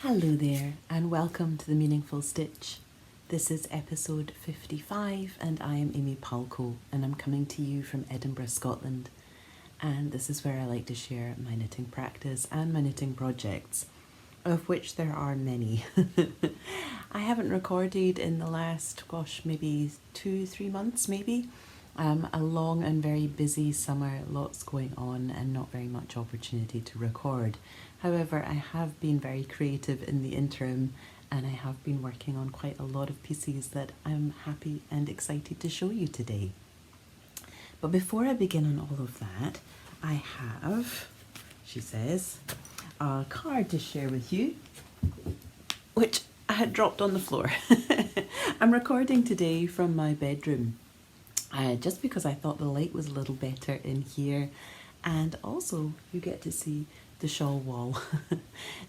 Hello there and welcome to the Meaningful Stitch. This is episode 55 and I am Amy Palko and I'm coming to you from Edinburgh, Scotland. And this is where I like to share my knitting practice and my knitting projects, of which there are many. I haven't recorded in the last, maybe 2-3 months maybe. A long and very busy summer, lots going on and not very much opportunity to record. However, I have been very creative in the interim and I have been working on quite a lot of pieces that I'm happy and excited to show you today. But before I begin on all of that, I have, she says, a card to share with you, which I had dropped on the floor. I'm recording today from my bedroom. Just because I thought the light was a little better in here, and also you get to see the shawl wall.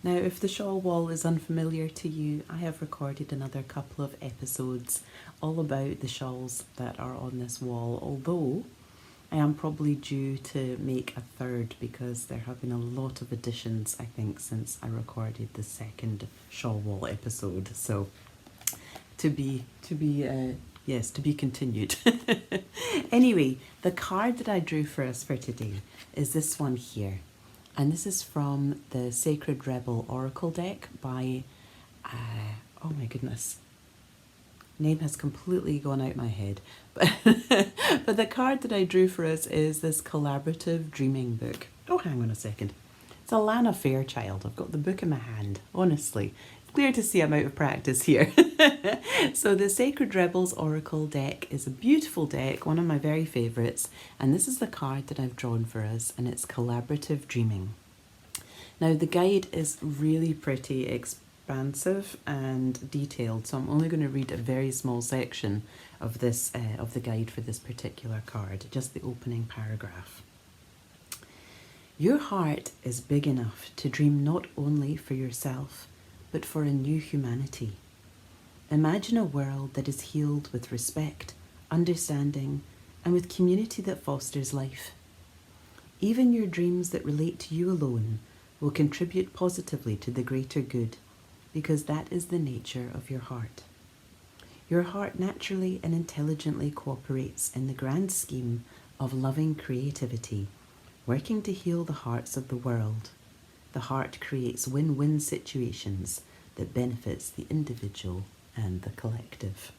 Now, if the shawl wall is unfamiliar to you, I have recorded another couple of episodes all about the shawls that are on this wall, although I am probably due to make a third because there have been a lot of additions, I think, since I recorded the second shawl wall episode. So to be continued. Anyway, the card that I drew for us for today is this one here. And this is from the Sacred Rebel Oracle deck by, oh my goodness, name has completely gone out my head. But the card that I drew for us is this collaborative dreaming book. Oh, hang on a second. It's Alana Fairchild. I've got the book in my hand, honestly. Clear to see I'm out of practice here. So the Sacred Rebels Oracle deck is a beautiful deck, one of my very favourites, and this is the card that I've drawn for us, and it's Collaborative Dreaming. Now the guide is really pretty expansive and detailed, so I'm only going to read a very small section of this of the guide for this particular card, just the opening paragraph. Your heart is big enough to dream not only for yourself, but for a new humanity. Imagine a world that is healed with respect, understanding, and with community that fosters life. Even your dreams that relate to you alone will contribute positively to the greater good, because that is the nature of your heart. Your heart naturally and intelligently cooperates in the grand scheme of loving creativity, working to heal the hearts of the world. The heart creates win-win situations that benefits the individual and the collective.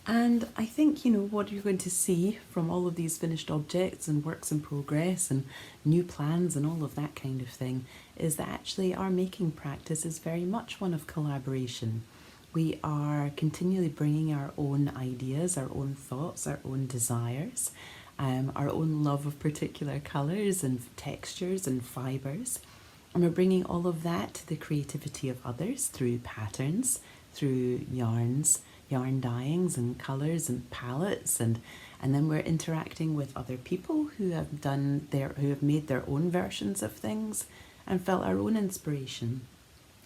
And I think, what you're going to see from all of these finished objects and works in progress and new plans and all of that kind of thing is that actually our making practice is very much one of collaboration. We are continually bringing our own ideas, our own thoughts, our own desires, our own love of particular colours and textures and fibres. And we're bringing all of that to the creativity of others through patterns, through yarns, yarn dyeings and colours and palettes, and then we're interacting with other people who have made their own versions of things and felt our own inspiration.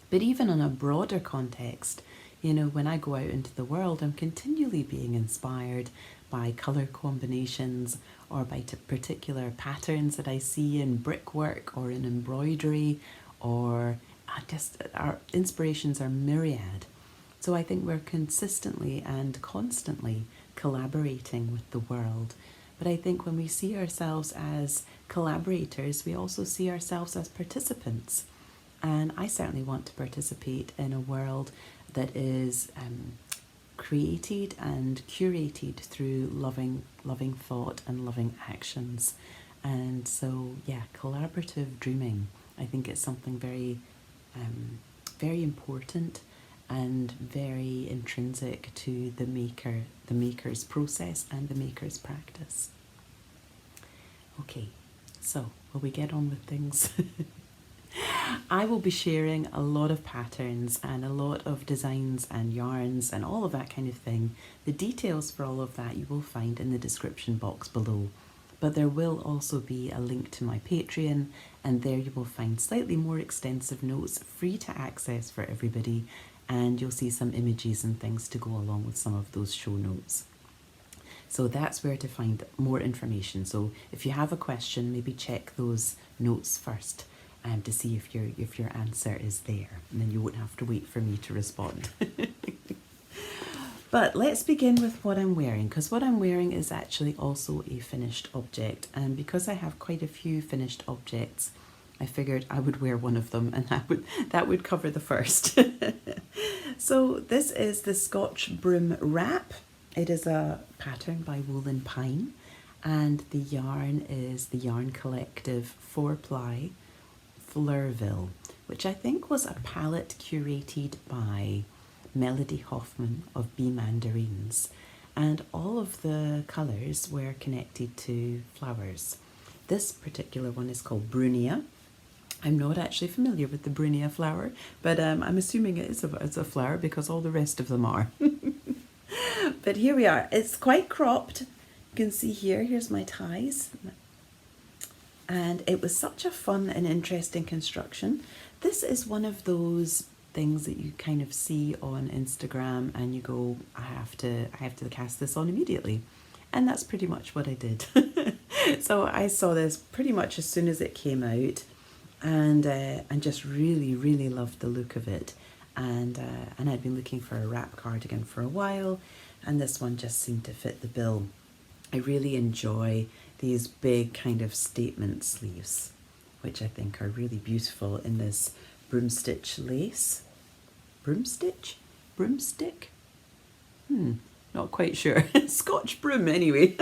But even on a broader context, when I go out into the world, I'm continually being inspired by colour combinations or by particular patterns that I see in brickwork or in embroidery, or just our inspirations are myriad. So I think we're consistently and constantly collaborating with the world. But I think when we see ourselves as collaborators, we also see ourselves as participants. And I certainly want to participate in a world that is created and curated through loving thought and loving actions. And so, collaborative dreaming, I think it's something very, very important and very intrinsic to the maker's process and the maker's practice. Okay, so will we get on with things? I will be sharing a lot of patterns and a lot of designs and yarns and all of that kind of thing. The details for all of that you will find in the description box below. But there will also be a link to my Patreon, and there you will find slightly more extensive notes free to access for everybody, and you'll see some images and things to go along with some of those show notes. So that's where to find more information. So if you have a question, maybe check those notes first. to see if your answer is there, and then you won't have to wait for me to respond. But let's begin with what I'm wearing, because what I'm wearing is actually also a finished object, and because I have quite a few finished objects, I figured I would wear one of them, and that would cover the first. So this is the Scotch Broom wrap. It is a pattern by Woolen Pine, and the yarn is the Yarn Collective 4-ply Fleurville, which I think was a palette curated by Melody Hoffman of Bee Mandarins, and all of the colours were connected to flowers. This particular one is called Brunia. I'm not actually familiar with the Brunia flower, but I'm assuming it's a flower because all the rest of them are. But here we are. It's quite cropped. You can see here's my ties. And it was such a fun and interesting construction. This is one of those things that you kind of see on Instagram and you go, I have to cast this on immediately. And that's pretty much what I did. So I saw this pretty much as soon as it came out, and just really, really loved the look of it. And I'd been looking for a wrap cardigan for a while, and this one just seemed to fit the bill. I really enjoy these big kind of statement sleeves, which I think are really beautiful in this broomstitch lace. Broomstitch? Broomstick? Not quite sure. Scotch Broom anyway.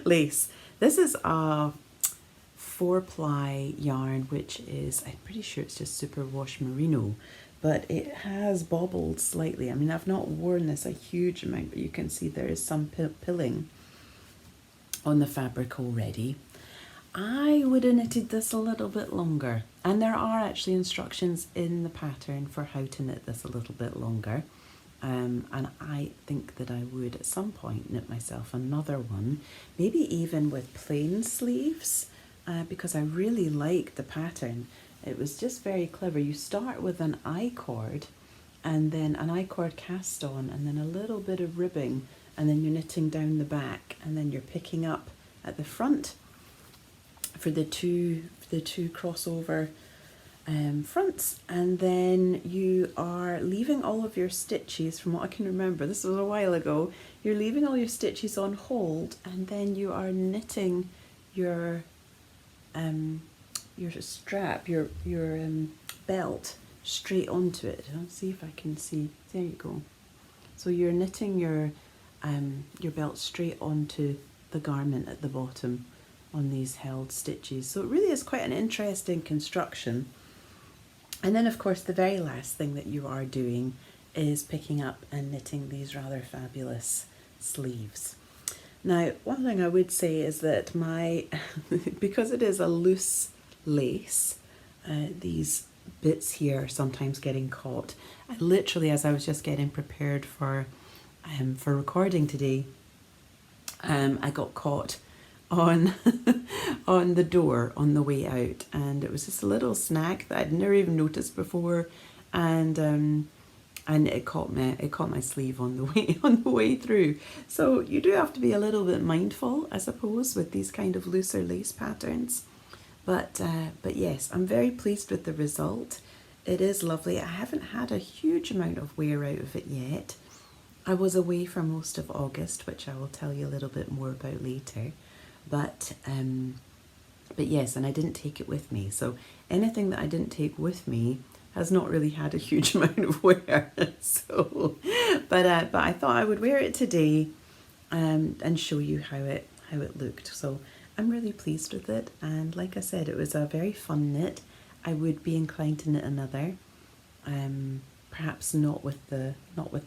Lace. This is a 4-ply yarn, which is, I'm pretty sure it's just superwash merino, but it has bobbled slightly. I mean, I've not worn this a huge amount, but you can see there is some pilling on the fabric already. I would have knitted this a little bit longer, and there are actually instructions in the pattern for how to knit this a little bit longer. And I think that I would at some point knit myself another one, maybe even with plain sleeves, because I really like the pattern. It was just very clever. You start with an I-cord, and then an I-cord cast on, and then a little bit of ribbing, and then you're knitting down the back, and then you're picking up at the front for the two crossover fronts, and then you are leaving all of your stitches, from what I can remember, this was a while ago, you're leaving all your stitches on hold, and then you are knitting your strap, your belt straight onto it. Let's see if I can see. There you go. So you're knitting your belt straight onto the garment at the bottom on these held stitches. So it really is quite an interesting construction. And then of course the very last thing that you are doing is picking up and knitting these rather fabulous sleeves. Now, one thing I would say is that because it is a loose lace, these bits here are sometimes getting caught. I literally, as I was just getting prepared for recording today, I got caught on on the door on the way out, and it was just a little snag that I'd never even noticed before, and it caught my sleeve on the way through. So you do have to be a little bit mindful, I suppose, with these kind of looser lace patterns. But yes, I'm very pleased with the result. It is lovely. I haven't had a huge amount of wear out of it yet. I was away for most of August, which I will tell you a little bit more about later. But yes, and I didn't take it with me. So anything that I didn't take with me has not really had a huge amount of wear. So, but I thought I would wear it today, and show you how it looked. So I'm really pleased with it, and like I said, it was a very fun knit. I would be inclined to knit another, perhaps not with the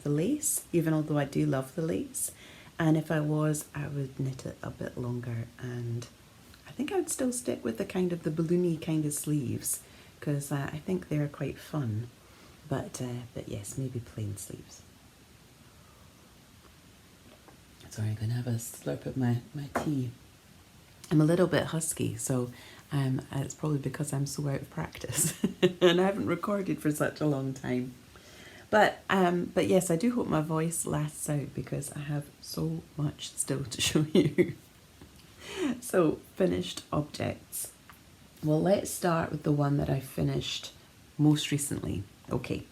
lace, even although I do love the lace. And if I was, I would knit it a bit longer, and I think I would still stick with the kind of the balloony kind of sleeves, because I think they're quite fun. But yes, maybe plain sleeves. Sorry, I'm going to have a slurp of my tea. I'm a little bit husky, so it's probably because I'm so out of practice and I haven't recorded for such a long time. But yes, I do hope my voice lasts out, because I have so much still to show you. So, finished objects. Well, let's start with the one that I finished most recently. Okay,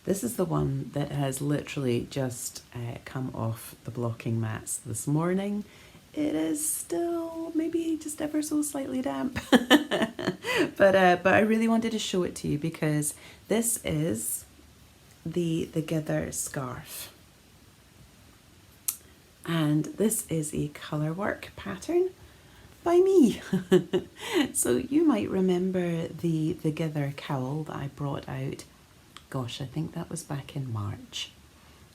this is the one that has literally just come off the blocking mats this morning. It is still maybe just ever so slightly damp, but I really wanted to show it to you because this is the Gither Scarf. And this is a colour work pattern by me. So you might remember the Gither cowl that I brought out. Gosh, I think that was back in March.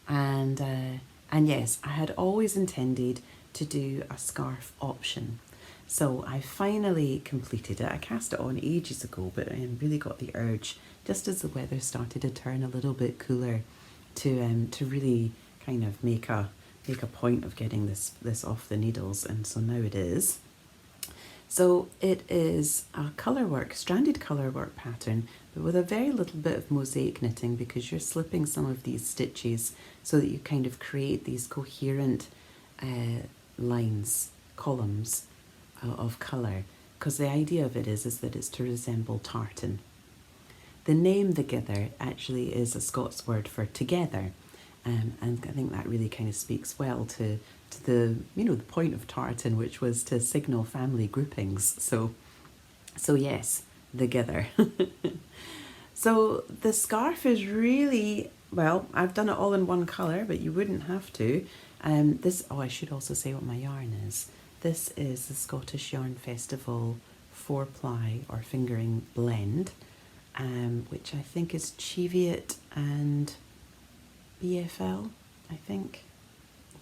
And yes, I had always intended to do a scarf option. So I finally completed it. I cast it on ages ago, but I really got the urge, just as the weather started to turn a little bit cooler, to really kind of make a point of getting this off the needles, and so now it is. So it is a colour work, stranded colour work pattern, but with a very little bit of mosaic knitting, because you're slipping some of these stitches so that you kind of create these coherent lines, columns of colour, because the idea of it is that it's to resemble tartan. The name Thegither actually is a Scots word for together, and I think that really kind of speaks well to the the point of tartan, which was to signal family groupings. So yes, Thegither. So the scarf is really, well, I've done it all in one colour, but you wouldn't have to. I should also say what my yarn is. This is the Scottish Yarn Festival 4-ply or fingering blend, which I think is Cheviot and BFL, I think.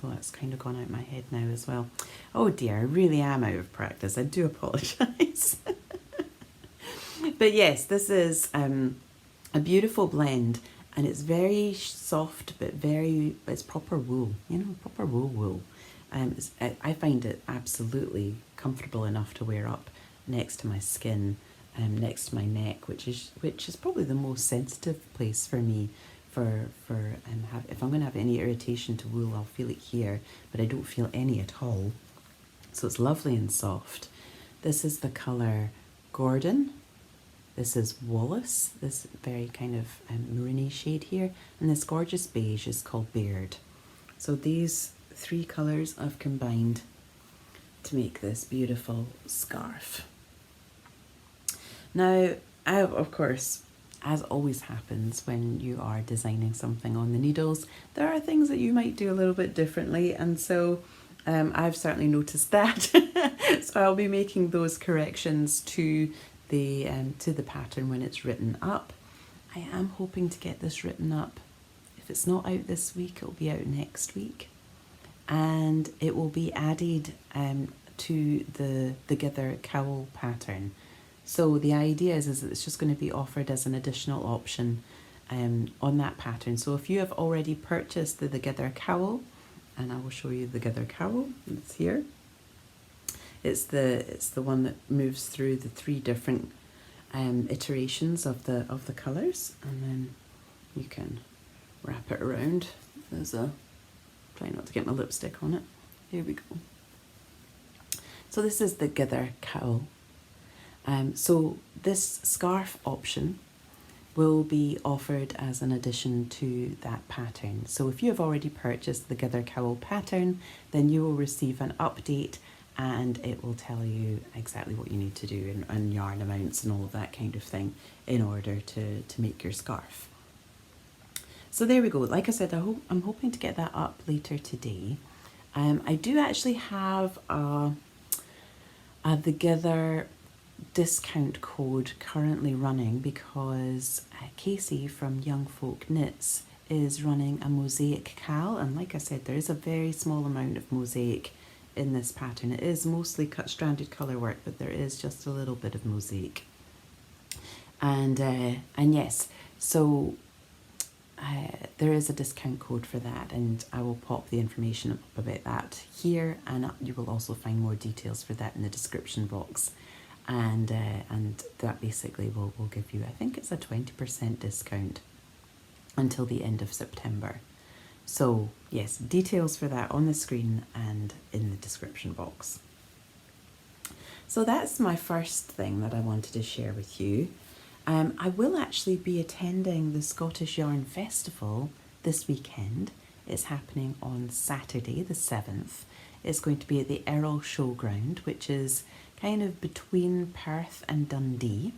Although that's kind of gone out my head now as well. Oh dear, I really am out of practice. I do apologise. But yes, this is a beautiful blend, and it's very soft, but it's proper wool, proper wool. I find it absolutely comfortable enough to wear up next to my skin, next to my neck, which is probably the most sensitive place for me. If I'm going to have any irritation to wool, I'll feel it here, but I don't feel any at all. So it's lovely and soft. This is the colour Gordon. This is Wallace, this very kind of marine shade here, and this gorgeous beige is called Baird. So these three colours I've combined to make this beautiful scarf. Now, of course, as always happens when you are designing something on the needles, there are things that you might do a little bit differently, and so I've certainly noticed that. So I'll be making those corrections to the pattern when it's written up. I am hoping to get this written up. If it's not out this week, it'll be out next week, and it will be added to the Gither cowl pattern. So the idea is that it's just going to be offered as an additional option on that pattern. So if you have already purchased the Gither cowl, and I will show you the Gither cowl, it's here. It's the one that moves through the three different iterations of the colours, and then you can wrap it around. Try not to get my lipstick on it. Here we go. So this is the Gither cowl. So this scarf option will be offered as an addition to that pattern. So if you have already purchased the Gither cowl pattern, then you will receive an update, and it will tell you exactly what you need to do and yarn amounts and all of that kind of thing in order to make your scarf. So there we go. Like I said, I'm hoping to get that up later today. I do actually have the Gither discount code currently running, because Casey from Young Folk Knits is running a mosaic cal, and like I said, there is a very small amount of mosaic in this pattern. It is mostly cut stranded colour work, but there is just a little bit of mosaic. And yes, so there is a discount code for that, and I will pop the information up about that here, and you will also find more details for that in the description box. And that basically will give you, I think it's a 20% discount until the end of September. So yes, details for that on the screen and in the description box. So that's my first thing that I wanted to share with you. I will actually be attending the Scottish Yarn Festival this weekend. It's happening on Saturday the 7th. It's going to be at the Errol Showground, which is kind of between Perth and Dundee.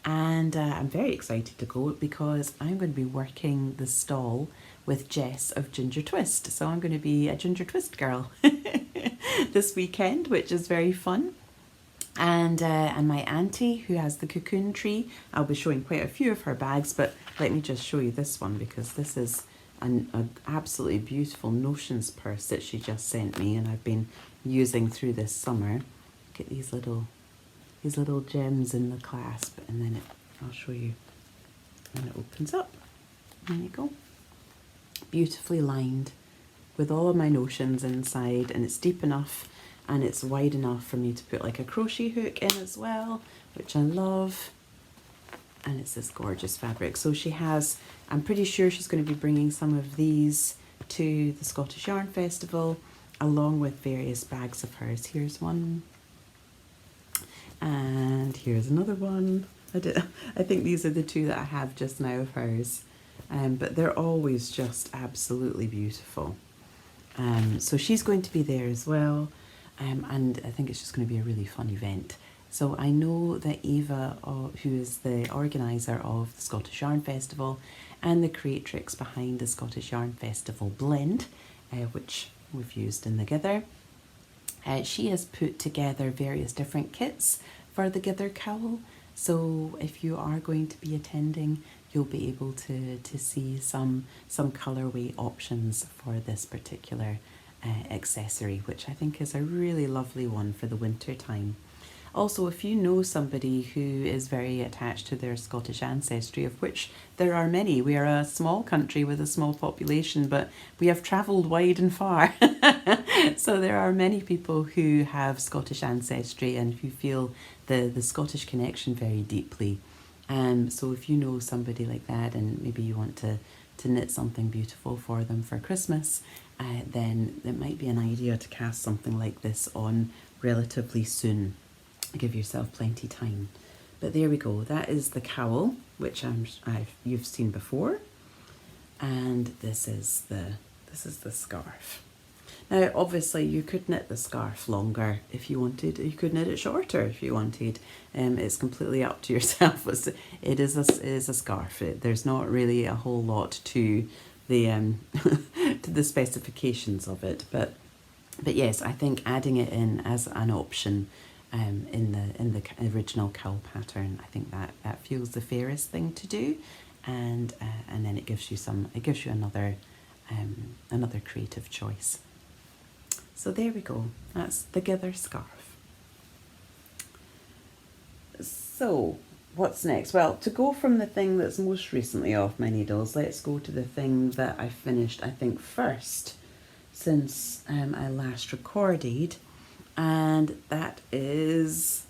And I'm very excited to go because I'm going to be working the stall with Jess of Ginger Twist. So I'm going to be a Ginger Twist girl this weekend, which is very fun. And my auntie, who has the cocoon tree, I'll be showing quite a few of her bags, but let me just show you this one because this is an absolutely beautiful notions purse that she just sent me and I've been using through this summer. Look at these little gems in the clasp, and then I'll show you when it opens up. There you go. Beautifully lined with all of my notions inside, and it's deep enough and it's wide enough for me to put like a crochet hook in as well, which I love. And it's this gorgeous fabric. So she has, I'm pretty sure she's going to be bringing some of these to the Scottish Yarn Festival along with various bags of hers. Here's one. And here's another one. I think these are the two that I have just now of hers. But they're always just absolutely beautiful. So she's going to be there as well. And I think it's just going to be a really fun event. So I know that Eva, who is the organiser of the Scottish Yarn Festival and the creatrix behind the Scottish Yarn Festival blend, which we've used in the Gither, she has put together various different kits for the Gither cowl. So if you are going to be attending, you'll be able to see some colourway options for this particular accessory, which I think is a really lovely one for the winter time. Also, if you know somebody who is very attached to their Scottish ancestry, of which there are many, we are a small country with a small population, but we have travelled wide and far. So there are many people who have Scottish ancestry and who feel the Scottish connection very deeply. So if you know somebody like that and maybe you want to knit something beautiful for them for Christmas, then it might be an idea to cast something like this on relatively soon. Give yourself plenty time. But there we go. That is the cowl, which you've seen before, and this is the scarf. Now, obviously, you could knit the scarf longer if you wanted. You could knit it shorter if you wanted. It's completely up to yourself. It is a scarf. There's not really a whole lot to the to the specifications of it. But yes, I think adding it in as an option in the original cowl pattern, I think that feels the fairest thing to do, and then it gives you another creative choice. So there we go. That's the Gither Scarf. So what's next? Well, to go from the thing that's most recently off my needles, let's go to the thing that I finished, I think, first since I last recorded, and that is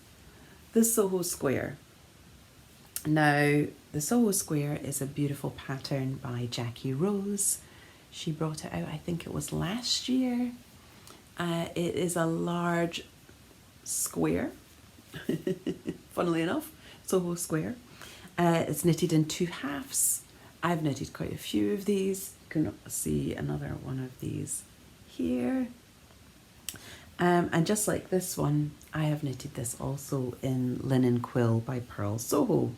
the Soho Square. Now, the Soho Square is a beautiful pattern by Jackie Rose. She brought it out, I think it was last year. It is a large square, funnily enough, Soho Square. It's knitted in 2 halves. I've knitted quite a few of these. You can see another one of these here. And just like this one, I have knitted this also in Linen Quill by Pearl Soho.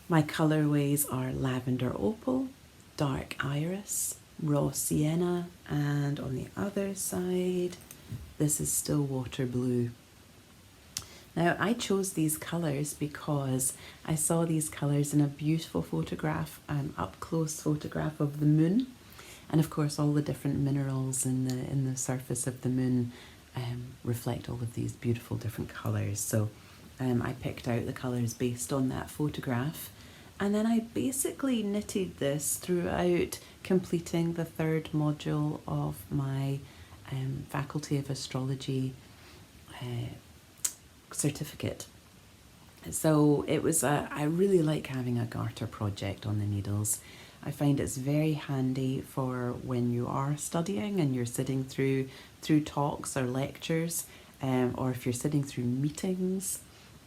My colourways are Lavender Opal, Dark Iris, Raw Sienna, and on the other side, this is Stillwater Blue. Now, I chose these colours because I saw these colours in a beautiful photograph, up-close photograph of the moon. And of course, all the different minerals in the surface of the moon reflect all of these beautiful different colours. So I picked out the colours based on that photograph. And then I basically knitted this throughout completing the 3rd module of my Faculty of Astrology certificate. So it was I really like having a garter project on the needles. I find it's very handy for when you are studying and you're sitting through talks or lectures, or if you're sitting through meetings,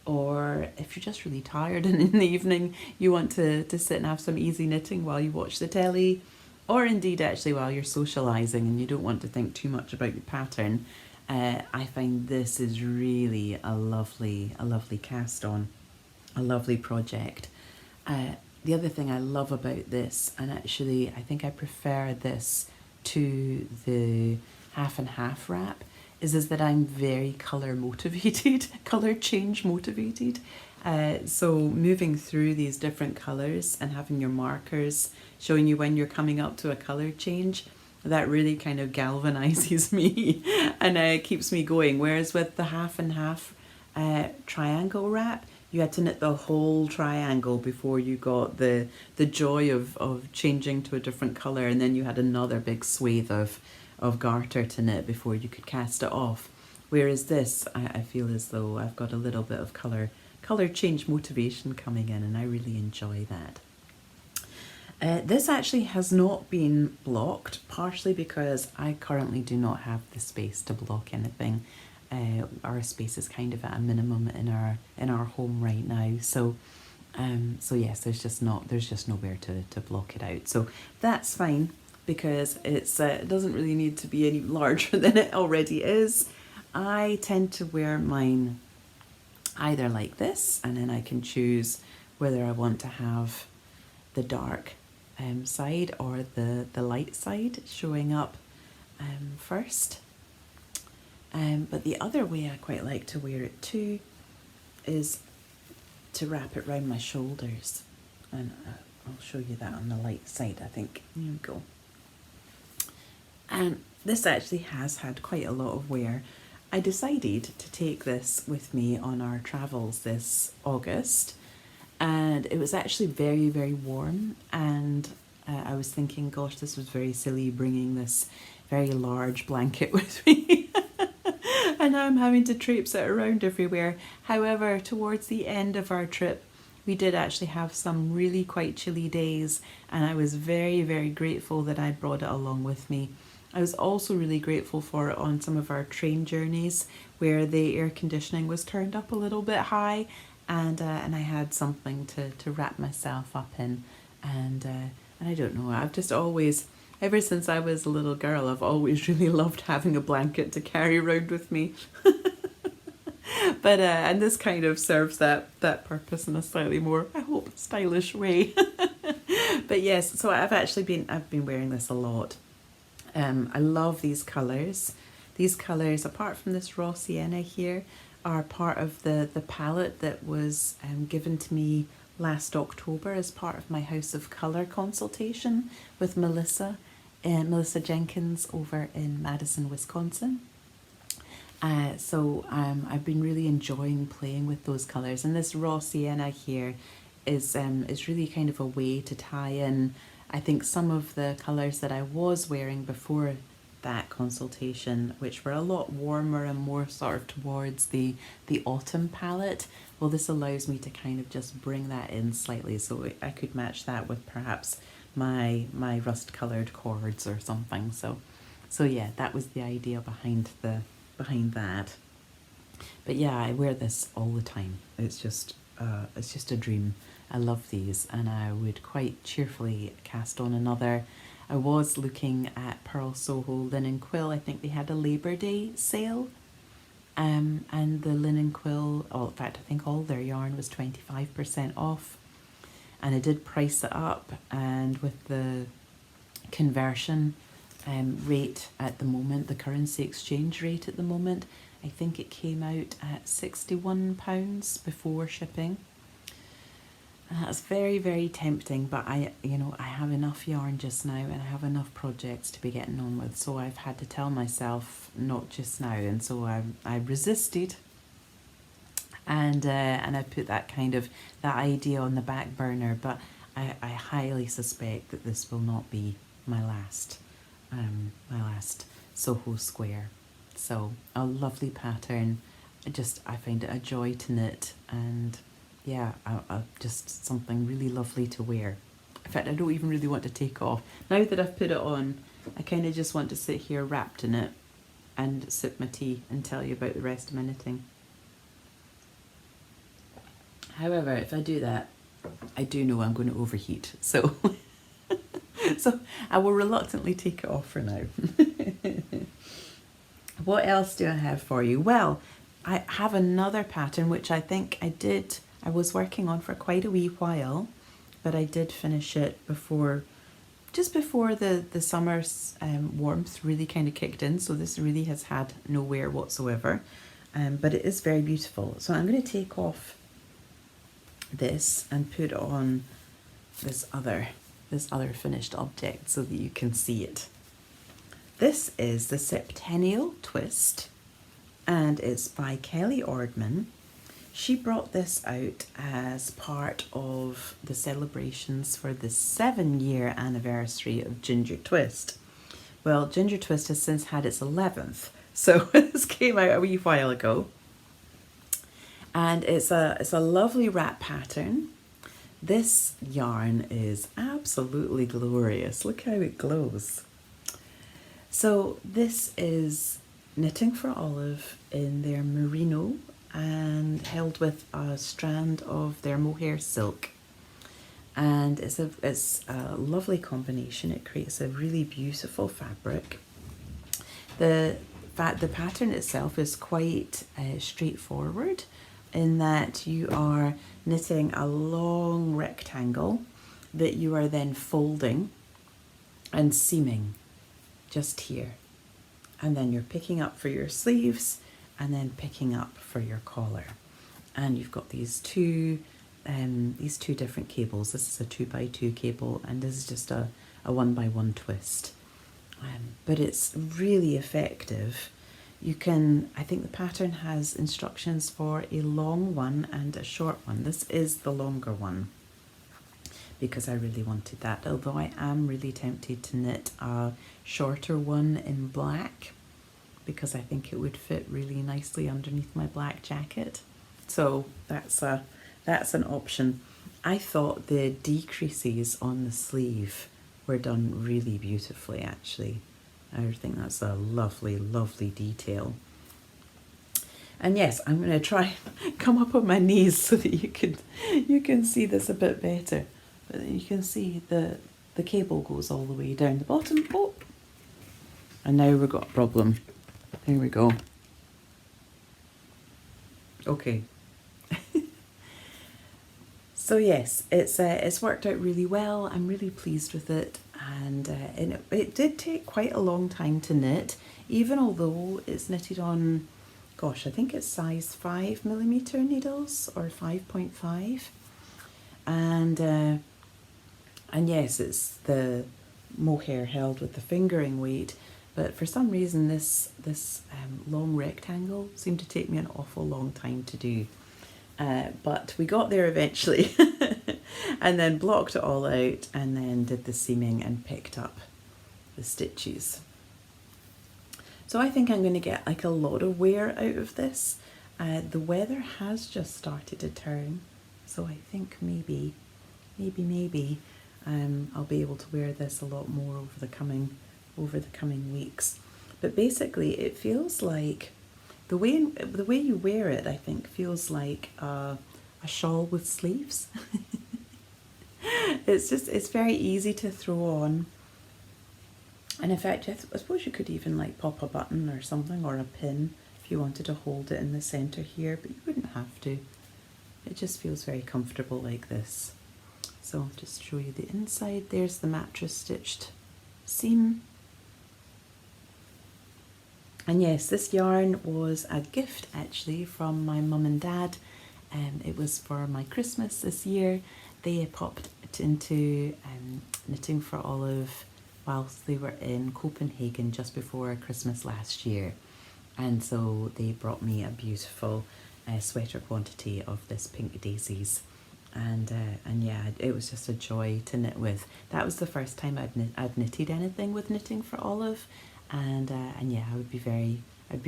or if you're just really tired and in the evening you want to sit and have some easy knitting while you watch the telly, or indeed actually while you're socialising and you don't want to think too much about your pattern, I find this is really a lovely cast on, a lovely project. The other thing I love about this, and actually I think I prefer this to the half and half wrap, is that I'm very colour motivated, colour change motivated. So moving through these different colours and having your markers showing you when you're coming up to a colour change, that really kind of galvanizes me and keeps me going. Whereas with the half and half triangle wrap, you had to knit the whole triangle before you got the joy of changing to a different colour, and then you had another big swathe of garter to knit before you could cast it off. Whereas this, I feel as though I've got a little bit of colour change motivation coming in, and I really enjoy that. This actually has not been blocked, partially because I currently do not have the space to block anything. Our space is kind of at a minimum in our home right now, so yes, there's just nowhere to block it out. So that's fine, because it doesn't really need to be any larger than it already is. I tend to wear mine either like this, and then I can choose whether I want to have the dark side or the light side showing up first. But the other way I quite like to wear it too is to wrap it round my shoulders, and I'll show you that on the light side, I think. Here we go. And this actually has had quite a lot of wear. I decided to take this with me on our travels this August, and it was actually very, very warm, and I was thinking, gosh, this was very silly bringing this very large blanket with me. And now I'm having to traipse it around everywhere. However, towards the end of our trip, we did actually have some really quite chilly days, and I was very, very grateful that I brought it along with me. I was also really grateful for it on some of our train journeys where the air conditioning was turned up a little bit high, and I had something to wrap myself up in, and I don't know, I've just always, ever since I was a little girl, I've always really loved having a blanket to carry around with me. But and this kind of serves that purpose in a slightly more, I hope, stylish way. But yes, so I've been wearing this a lot. I love these colours. These colours, apart from this raw sienna here, are part of the palette that was given to me last October as part of my House of Colour consultation with Melissa Jenkins over in Madison, Wisconsin. So I've been really enjoying playing with those colours, and this raw sienna here is really kind of a way to tie in, I think, some of the colours that I was wearing before that consultation, which were a lot warmer and more sort of towards the autumn palette. Well, this allows me to kind of just bring that in slightly, so I could match that with perhaps my rust coloured cords or something. So yeah, that was the idea behind that. But yeah, I wear this all the time. It's just a dream. I love these, and I would quite cheerfully cast on another. I was looking at Pearl Soho Linen Quill. I think they had a Labour Day sale, and the linen quill, in fact, I think all their yarn was 25% off, and I did price it up, and with the conversion rate at the moment, the currency exchange rate at the moment, I think it came out at £61 before shipping. And that's very, very tempting, but I have enough yarn just now, and I have enough projects to be getting on with, so I've had to tell myself not just now, and so I resisted, and I put that idea on the back burner. But I highly suspect that this will not be my last Soho Square. So a lovely pattern. I find it a joy to knit, and yeah, just something really lovely to wear. In fact, I don't even really want to take off. Now that I've put it on, I kind of just want to sit here wrapped in it and sip my tea and tell you about the rest of my knitting. However, if I do that, I do know I'm going to overheat, so so I will reluctantly take it off for now. What else do I have for you? Well, I have another pattern which I think I was working on for quite a wee while, but I did finish it just before the summer's warmth really kind of kicked in, so this really has had no wear whatsoever, but it is very beautiful. So I'm going to take off this and put on this other finished object so that you can see it. This is the Septennial Twist, and it's by Kelly Ordemann. She brought this out as part of the celebrations for the 7-year anniversary of Ginger Twist. Well, Ginger Twist has since had its 11th, so this came out a wee while ago. And it's a lovely wrap pattern. This yarn is absolutely glorious. Look how it glows. So this is Knitting for Olive in their Merino and held with a strand of their Mohair silk. And it's a lovely combination. It creates a really beautiful fabric. The pattern itself is quite straightforward in that you are knitting a long rectangle that you are then folding and seaming just here, and then you're picking up for your sleeves and then picking up for your collar, and you've got these two different cables. This is a 2x2 cable and this is just a 1x1 twist, but it's really effective. I think the pattern has instructions for a long one and a short one. This is the longer one because I really wanted that, although I am really tempted to knit a shorter one in black because I think it would fit really nicely underneath my black jacket. So that's an option. I thought the decreases on the sleeve were done really beautifully, actually. I think that's a lovely, lovely detail. And yes, I'm going to try and come up on my knees so that you can see this a bit better. But you can see the cable goes all the way down the bottom. Oh, and now we've got a problem. There we go. Okay. So yes, it's worked out really well. I'm really pleased with it, and it did take quite a long time to knit, even although it's knitted on, gosh, I think it's size 5mm needles or 5.5, and yes, it's the mohair held with the fingering weight, but for some reason this long rectangle seemed to take me an awful long time to do. But we got there eventually and then blocked it all out and then did the seaming and picked up the stitches. So I think I'm going to get like a lot of wear out of this. The weather has just started to turn, so I think maybe I'll be able to wear this a lot more over the coming weeks. But basically it feels like the way you wear it, I think, feels like a shawl with sleeves. It's very easy to throw on. And in fact, I suppose you could even like pop a button or something, or a pin if you wanted to hold it in the center here, but you wouldn't have to. It just feels very comfortable like this. So I'll just show you the inside. There's the mattress stitched seam. And yes, this yarn was a gift actually from my mum and dad. It was for my Christmas this year. They popped it into Knitting for Olive whilst they were in Copenhagen just before Christmas last year. And so they brought me a beautiful sweater quantity of this pink Daisies. And yeah, it was just a joy to knit with. That was the first time I'd knitted anything with Knitting for Olive. And yeah, I'd be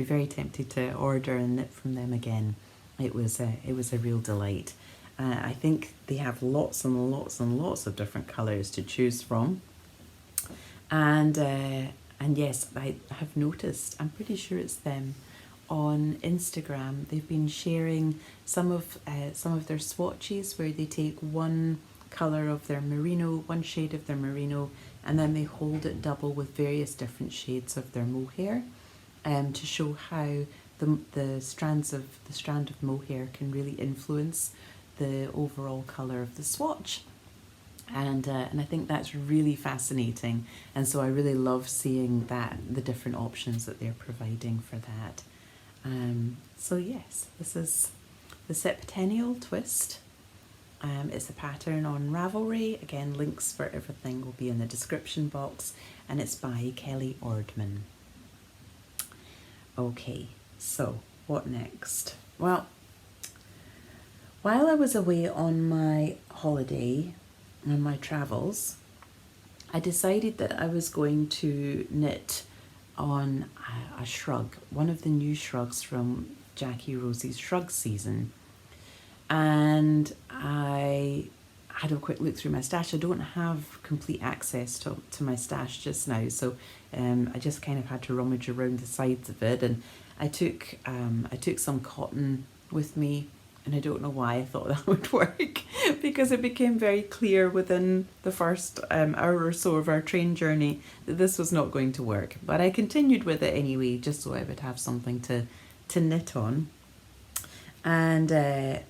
very tempted to order and knit from them again. It was a real delight. I think they have lots and lots and lots of different colours to choose from, and And yes, I have noticed, I'm pretty sure it's them, on Instagram. They've been sharing some of their swatches where they take one colour of their merino, one shade of their merino, and then they hold it double with various different shades of their mohair, to show how the strand of mohair can really influence the overall colour of the swatch. And I think that's really fascinating, and so I really love seeing the different options that they're providing for that. So yes, this is the Septennial Twist. It's a pattern on Ravelry. Again, links for everything will be in the description box, and it's by Kelly Ordemann. Okay, so what next? Well, while I was away on my holiday, on my travels, I decided that I was going to knit on a shrug, one of the new shrugs from Jackie Rosie's shrug season. And I had a quick look through my stash. I don't have complete access to my stash just now, so I just kind of had to rummage around the sides of it. And I took some cotton with me, and I don't know why I thought that would work, because it became very clear within the first hour or so of our train journey that this was not going to work. But I continued with it anyway, just so I would have something to knit on. And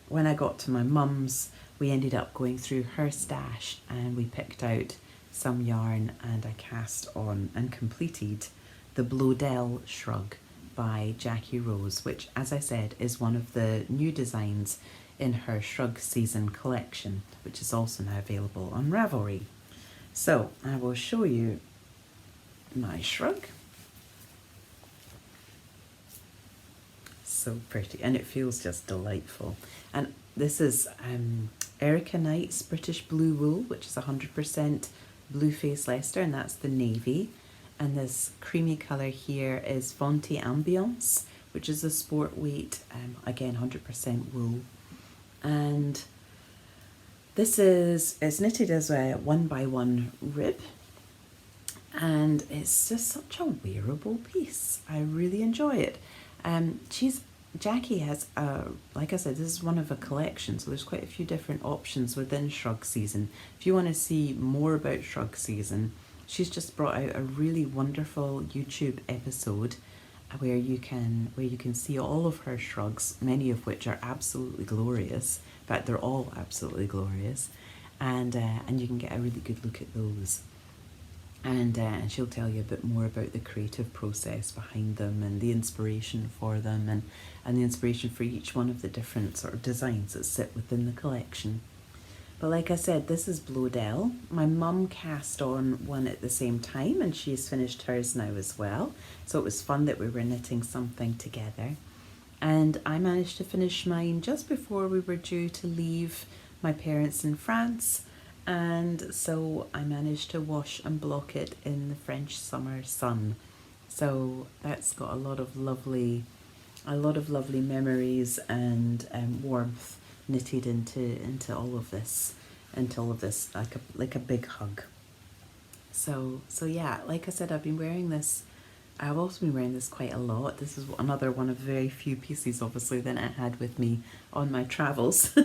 when I got to my mum's, we ended up going through her stash, and we picked out some yarn, and I cast on and completed the Bloedel Shrug by Jackie Rose, which, as I said, is one of the new designs in her Shrug Season collection, which is also now available on Ravelry. So I will show you my shrug. So pretty, and it feels just delightful. And this is Erica Knight's British Blue Wool, which is 100% Blue Face Leicester, and that's the navy. And this creamy colour here is Fonte Ambiance, which is a sport weight, again 100% wool. And this it's knitted as a 1x1 rib, and it's just such a wearable piece. I really enjoy it. Jackie has, like I said, this is one of a collection, so there's quite a few different options within Shrug Season. If you want to see more about Shrug Season, she's just brought out a really wonderful YouTube episode where you can see all of her shrugs, many of which are absolutely glorious. In fact, they're all absolutely glorious, and you can get a really good look at those. And she'll tell you a bit more about the creative process behind them, and the inspiration for them, and the inspiration for each one of the different sort of designs that sit within the collection. But like I said, this is Bloedel. My mum cast on one at the same time, and she's finished hers now as well. So it was fun that we were knitting something together. And I managed to finish mine just before we were due to leave my parents in France. And so I managed to wash and block it in the French summer sun. So that's got a lot of lovely memories and warmth knitted into all of this, like a big hug. So yeah, like I said, I've also been wearing this quite a lot. This is another one of very few pieces, obviously, that I had with me on my travels.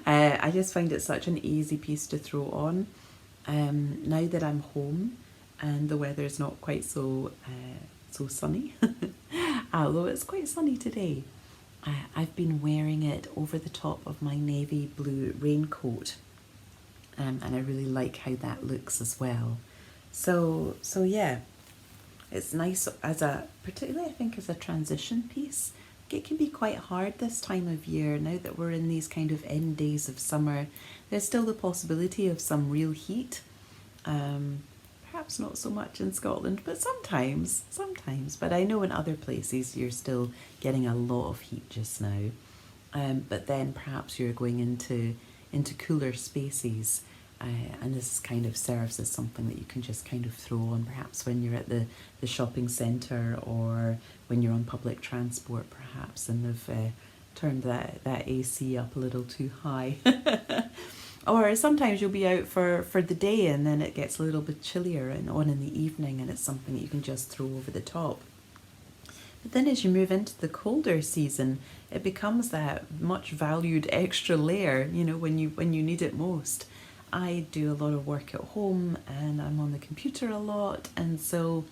I just find it such an easy piece to throw on. Now that I'm home and the weather's not quite so sunny, although it's quite sunny today, I've been wearing it over the top of my navy blue raincoat, and I really like how that looks as well. So yeah, it's nice particularly I think as a transition piece. It can be quite hard this time of year, now that we're in these kind of end days of summer. There's still the possibility of some real heat. Perhaps not so much in Scotland, but sometimes. But I know in other places you're still getting a lot of heat just now. But then perhaps you're going into cooler spaces, and this kind of serves as something that you can just kind of throw on, perhaps when you're at the shopping centre, or when you're on public transport perhaps, and they've turned that AC up a little too high. Or sometimes you'll be out for the day and then it gets a little bit chillier and on in the evening, and it's something that you can just throw over the top. But then as you move into the colder season, it becomes that much valued extra layer, you know, when you need it most. I do a lot of work at home and I'm on the computer a lot, and so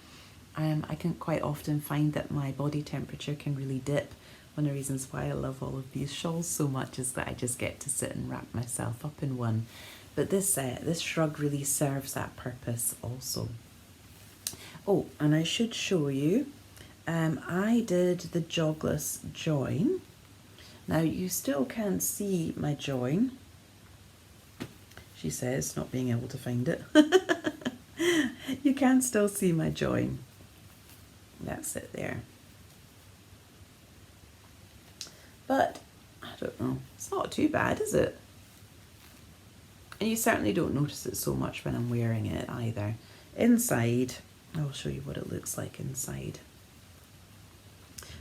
I can quite often find that my body temperature can really dip. One of the reasons why I love all of these shawls so much is that I just get to sit and wrap myself up in one. But this shrug really serves that purpose also. Oh, and I should show you, I did the jogless join. Now you still can't see my join, she says, not being able to find it. You can still see my join. That's it there. But, I don't know, it's not too bad, is it? And you certainly don't notice it so much when I'm wearing it either. Inside, I'll show you what it looks like inside.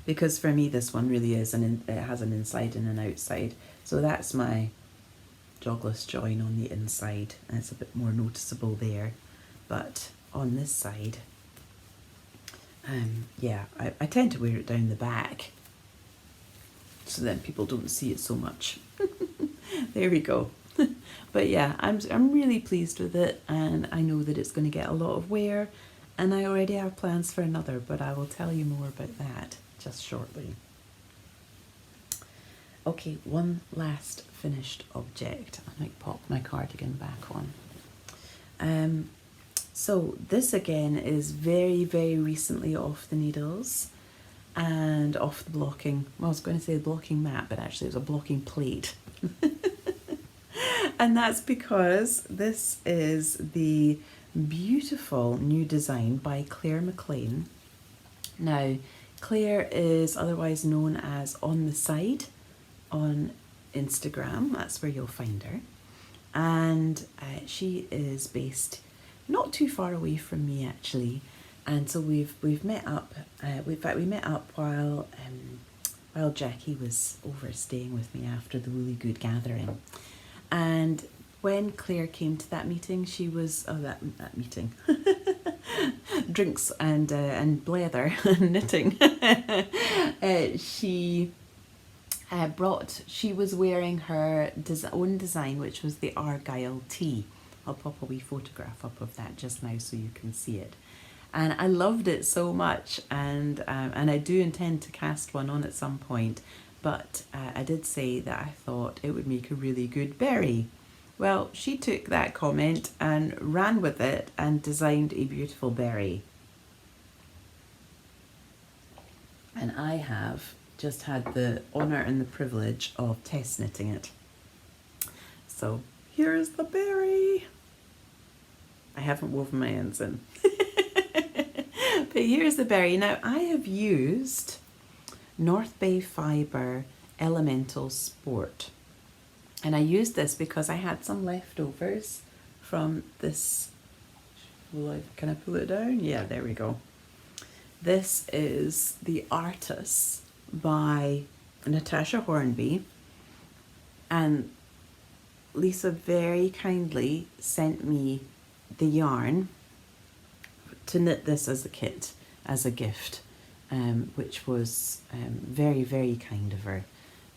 Because for me this one really is, it has an inside and an outside. So that's my jogless join on the inside, and it's a bit more noticeable there. But on this side, yeah, I tend to wear it down the back, so then people don't see it so much. There we go. But yeah, I'm really pleased with it, and I know that it's going to get a lot of wear, and I already have plans for another, but I will tell you more about that just shortly. Okay, one last finished object. I might pop my cardigan back on. So this again is very, very recently off the needles and off the blocking. Well, I was going to say the blocking mat, but actually it was a blocking plate. And that's because this is the beautiful new design by Claire McLean. Now, Claire is otherwise known as On the Side on Instagram. That's where you'll find her. And she is based not too far away from me actually. And so we've met up. In fact, we met up while Jackie was over staying with me after the Woolly Good gathering. And when Claire came to that meeting, she was that meeting, drinks and blether and knitting. She was wearing her own design, which was the Argyle tee. I'll pop a wee photograph up of that just now so you can see it. And I loved it so much, and I do intend to cast one on at some point, but I did say that I thought it would make a really good berry. Well, she took that comment and ran with it and designed a beautiful berry. And I have just had the honour and the privilege of test knitting it. So here's the berry. I haven't woven my ends in. But here's the berry. Now I have used North Bay Fibre Elemental Sport. And I used this because I had some leftovers from this. Can I pull it down? Yeah, there we go. This is The Artist by Natasha Hornby. And Lisa very kindly sent me the yarn to knit this as a kit, as a gift, which was very, very kind of her.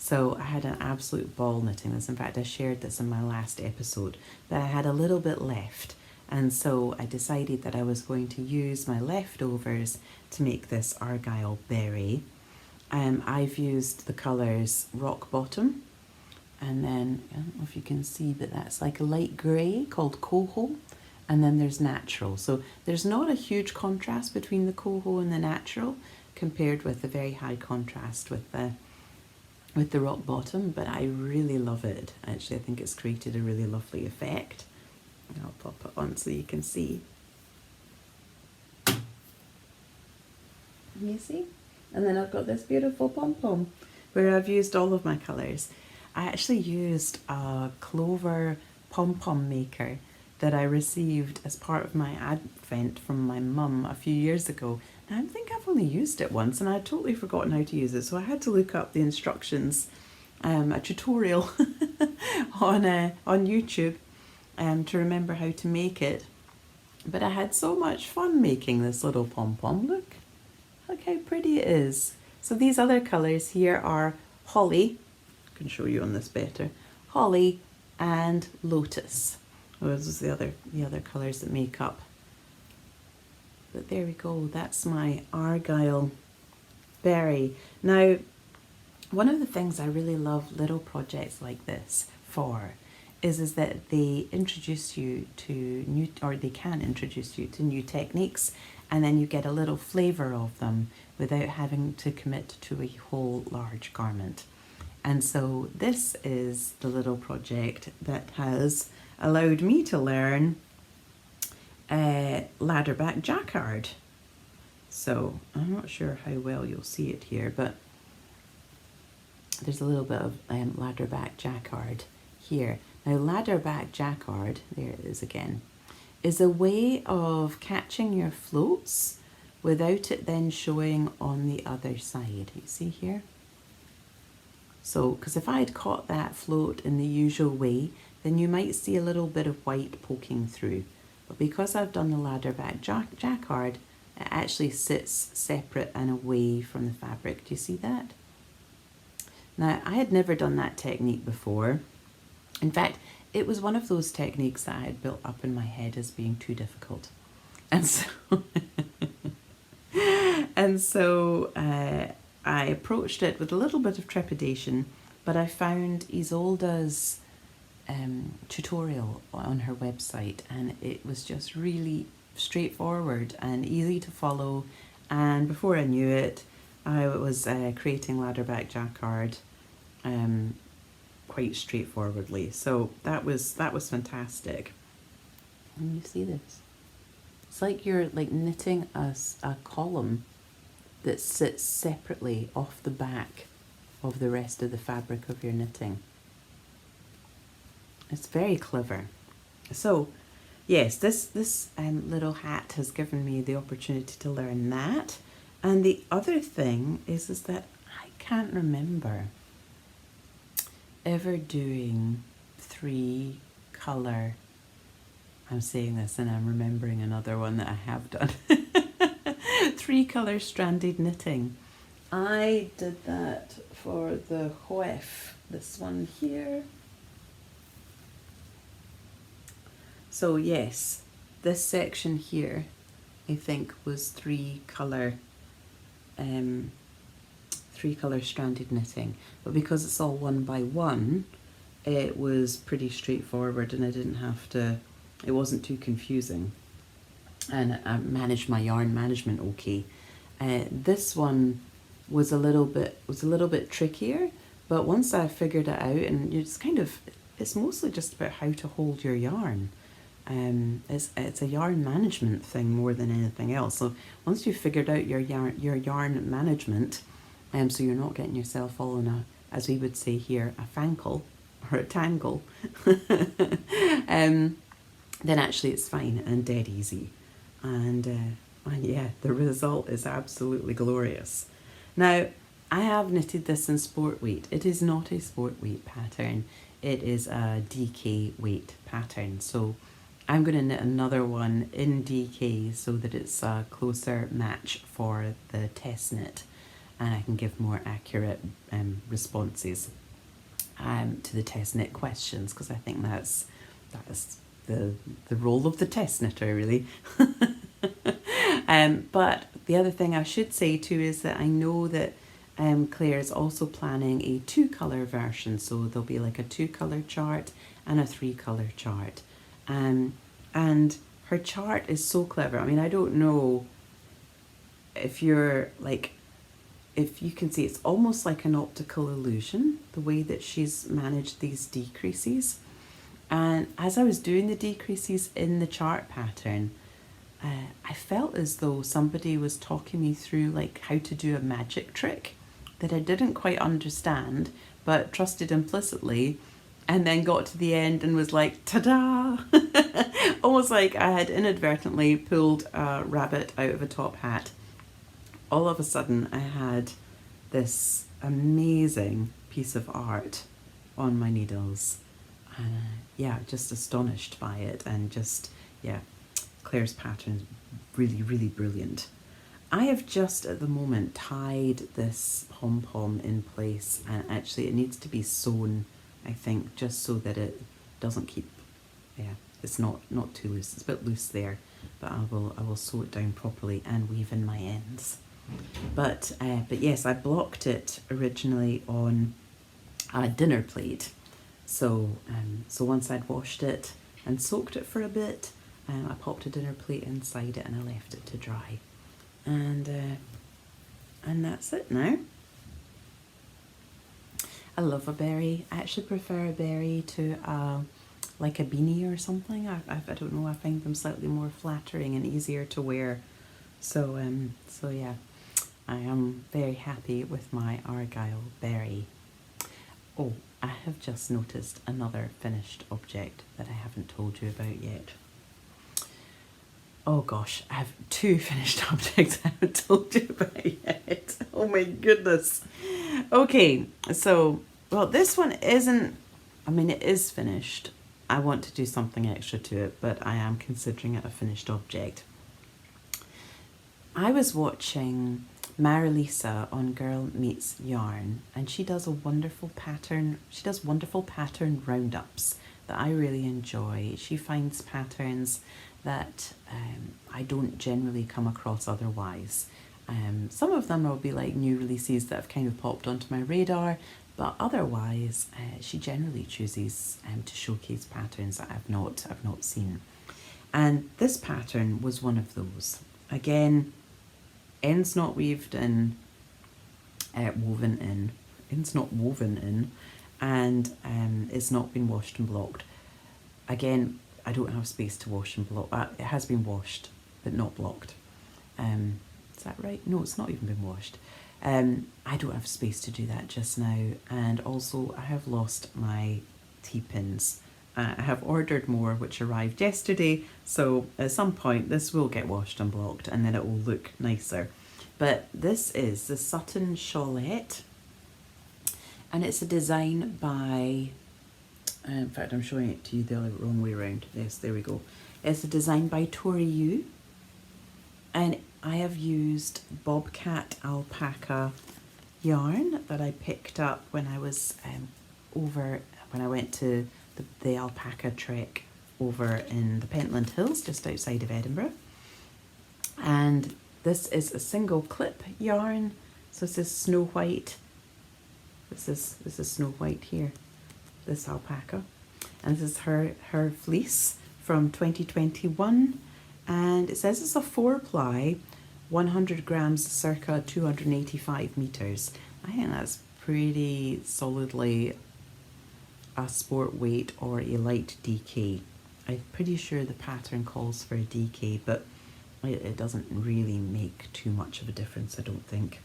So I had an absolute ball knitting this. In fact, I shared this in my last episode, but I had a little bit left. And so I decided that I was going to use my leftovers to make this Argyle Beret. I've used the colours Rock Bottom, and then, I don't know if you can see, but that's like a light grey called Coho. And then there's Natural. So there's not a huge contrast between the Coho and the Natural compared with the very high contrast with the Rock Bottom, but I really love it. Actually, I think it's created a really lovely effect. I'll pop it on so you can see. You see? And then I've got this beautiful pom-pom where I've used all of my colours. I actually used a clover pom-pom maker that I received as part of my advent from my mum a few years ago. Now I think I've only used it once and I'd totally forgotten how to use it, so I had to look up the instructions a tutorial on YouTube to remember how to make it. But I had so much fun making this little pom-pom. Look how pretty it is. So these other colours here are holly. I can show you on this better. Holly and lotus. Those are the other colours that make up. But there we go. That's my Argyle Beret. Now, one of the things I really love little projects like this for is that they introduce you to new, or they can introduce you to new techniques, and then you get a little flavour of them without having to commit to a whole large garment. And so this is the little project that has allowed me to learn ladderback jacquard. So I'm not sure how well you'll see it here, but there's a little bit of ladderback jacquard here. Now ladderback jacquard, there it is again, is a way of catching your floats without it then showing on the other side. You see here? So, because if I had caught that float in the usual way, then you might see a little bit of white poking through. But because I've done the ladderback jacquard, it actually sits separate and away from the fabric. Do you see that? Now, I had never done that technique before. In fact, it was one of those techniques that I had built up in my head as being too difficult. And so, I approached it with a little bit of trepidation, but I found Isolde's tutorial on her website, and it was just really straightforward and easy to follow. And before I knew it, I was creating ladderback jacquard quite straightforwardly. So that was fantastic. And you see this? It's like you're like knitting a column that sits separately off the back of the rest of the fabric of your knitting. It's very clever. So yes, this little hat has given me the opportunity to learn that. And the other thing is that I can't remember ever doing 3 colour, I'm saying this and I'm remembering another one that I have done, 3 colour stranded knitting. I did that for the Hoef, this one here. So yes, this section here I think was 3 colour stranded knitting, but because it's all 1 by 1, it was pretty straightforward and I didn't have to, it wasn't too confusing, and I managed my yarn management okay. This one was a little bit trickier, but once I figured it out, and it's mostly just about how to hold your yarn. It's a yarn management thing more than anything else. So once you've figured out your yarn management, so you're not getting yourself all in a, as we would say here, a fankle or a tangle, then actually it's fine and dead easy. And yeah, the result is absolutely glorious. Now, I have knitted this in sport weight. It is not a sport weight pattern. It is a DK weight pattern. So I'm going to knit another one in DK so that it's a closer match for the test knit, and I can give more accurate responses to the test knit questions, because I think that's the role of the test knitter, really. But the other thing I should say too is that I know that Claire is also planning a 2 colour version, so there'll be like a 2 colour chart and a 3 colour chart. And her chart is so clever. I mean, I don't know if you're like, if you can see, it's almost like an optical illusion, the way that she's managed these decreases. And as I was doing the decreases in the chart pattern, I felt as though somebody was talking me through like how to do a magic trick that I didn't quite understand, but trusted implicitly, and then got to the end and was like, ta-da! Almost like I had inadvertently pulled a rabbit out of a top hat. All of a sudden I had this amazing piece piece of art on my needles. And yeah, just astonished by it, and just, yeah, Claire's pattern's really, really brilliant. I have just at the moment tied this pom-pom in place, and actually it needs to be sewn, I think, just so that it doesn't keep, yeah, it's not too loose. It's a bit loose there, but I will sew it down properly and weave in my ends. But yes, I blocked it originally on a dinner plate. So once I'd washed it and soaked it for a bit, I popped a dinner plate inside it and I left it to dry. And that's it now. I love a berry. I actually prefer a berry to like a beanie or something. I don't know, I find them slightly more flattering and easier to wear. So yeah, I am very happy with my Argyle Beret. Oh, I have just noticed another finished object that I haven't told you about yet. Oh gosh, I have 2 finished objects I haven't told you about yet. Oh my goodness. Okay, so, well, this one isn't, I mean, it is finished. I want to do something extra to it, but I am considering it a finished object. I was watching Marilisa on Girl Meets Yarn, and she does a wonderful pattern. She does wonderful pattern roundups that I really enjoy. She finds patterns that I don't generally come across otherwise. Some of them will be like new releases that have kind of popped onto my radar, but otherwise she generally chooses to showcase patterns that I've not seen. And this pattern was one of those. Again, ends not weaved in, woven in, ends not woven in, and it's not been washed and blocked. Again, I don't have space to wash and block. It has been washed, but not blocked. Is that right? No, it's not even been washed. I don't have space to do that just now, and also I have lost my T-pins. I have ordered more, which arrived yesterday, so at some point this will get washed and blocked, and then it will look nicer. But this is the Sutton Shawlette, and it's a design by, in fact I'm showing it to you the wrong way around. Yes, there we go. It's a design by Tori Yu, and I have used Bobcat alpaca yarn that I picked up when I was when I went to the alpaca trek over in the Pentland Hills just outside of Edinburgh. And this is a single clip yarn. So this is Snow White. This is Snow White here, this alpaca. And this is her fleece from 2021. And it says it's a 4-ply, 100 grams, circa 285 meters. I think that's pretty solidly a sport weight or a light DK. I'm pretty sure the pattern calls for a DK, but it doesn't really make too much of a difference, I don't think.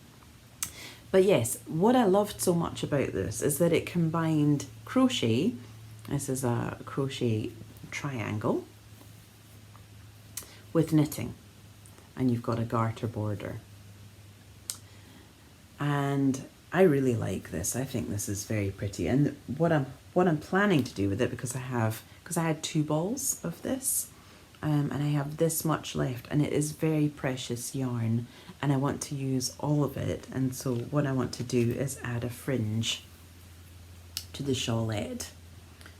But yes, what I loved so much about this is that it combined crochet. This is a crochet triangle with knitting, and you've got a garter border. And I really like this. I think this is very pretty. And what I'm planning to do with it, because I had 2 balls of this, and I have this much left, and it is very precious yarn, and I want to use all of it. And so what I want to do is add a fringe to the shawlette,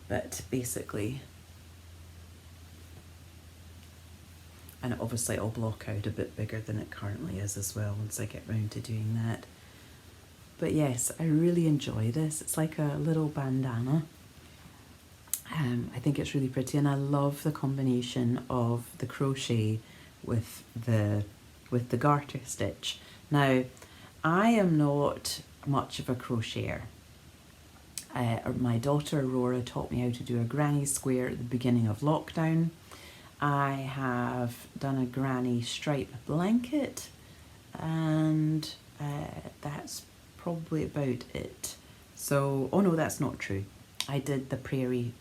but basically, and obviously I'll block out a bit bigger than it currently is as well once I get round to doing that. But yes, I really enjoy this. It's like a little bandana. I think it's really pretty, and I love the combination of the crochet with the garter stitch. Now, I am not much of a crocheter. My daughter Aurora taught me how to do a granny square at the beginning of lockdown. I have done a granny stripe blanket, and that's probably about it. So, oh no, that's not true. I did the Prairie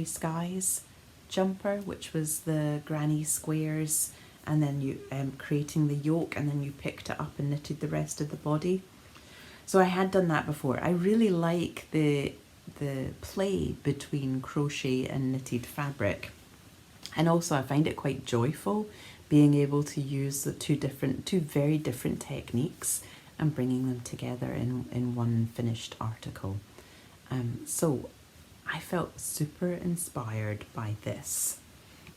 Skies jumper, which was the granny squares, and then you creating the yoke, and then you picked it up and knitted the rest of the body. So I had done that before. I really like the play between crochet and knitted fabric. And also I find it quite joyful being able to use the two very different techniques and bringing them together in one finished article. So I felt super inspired by this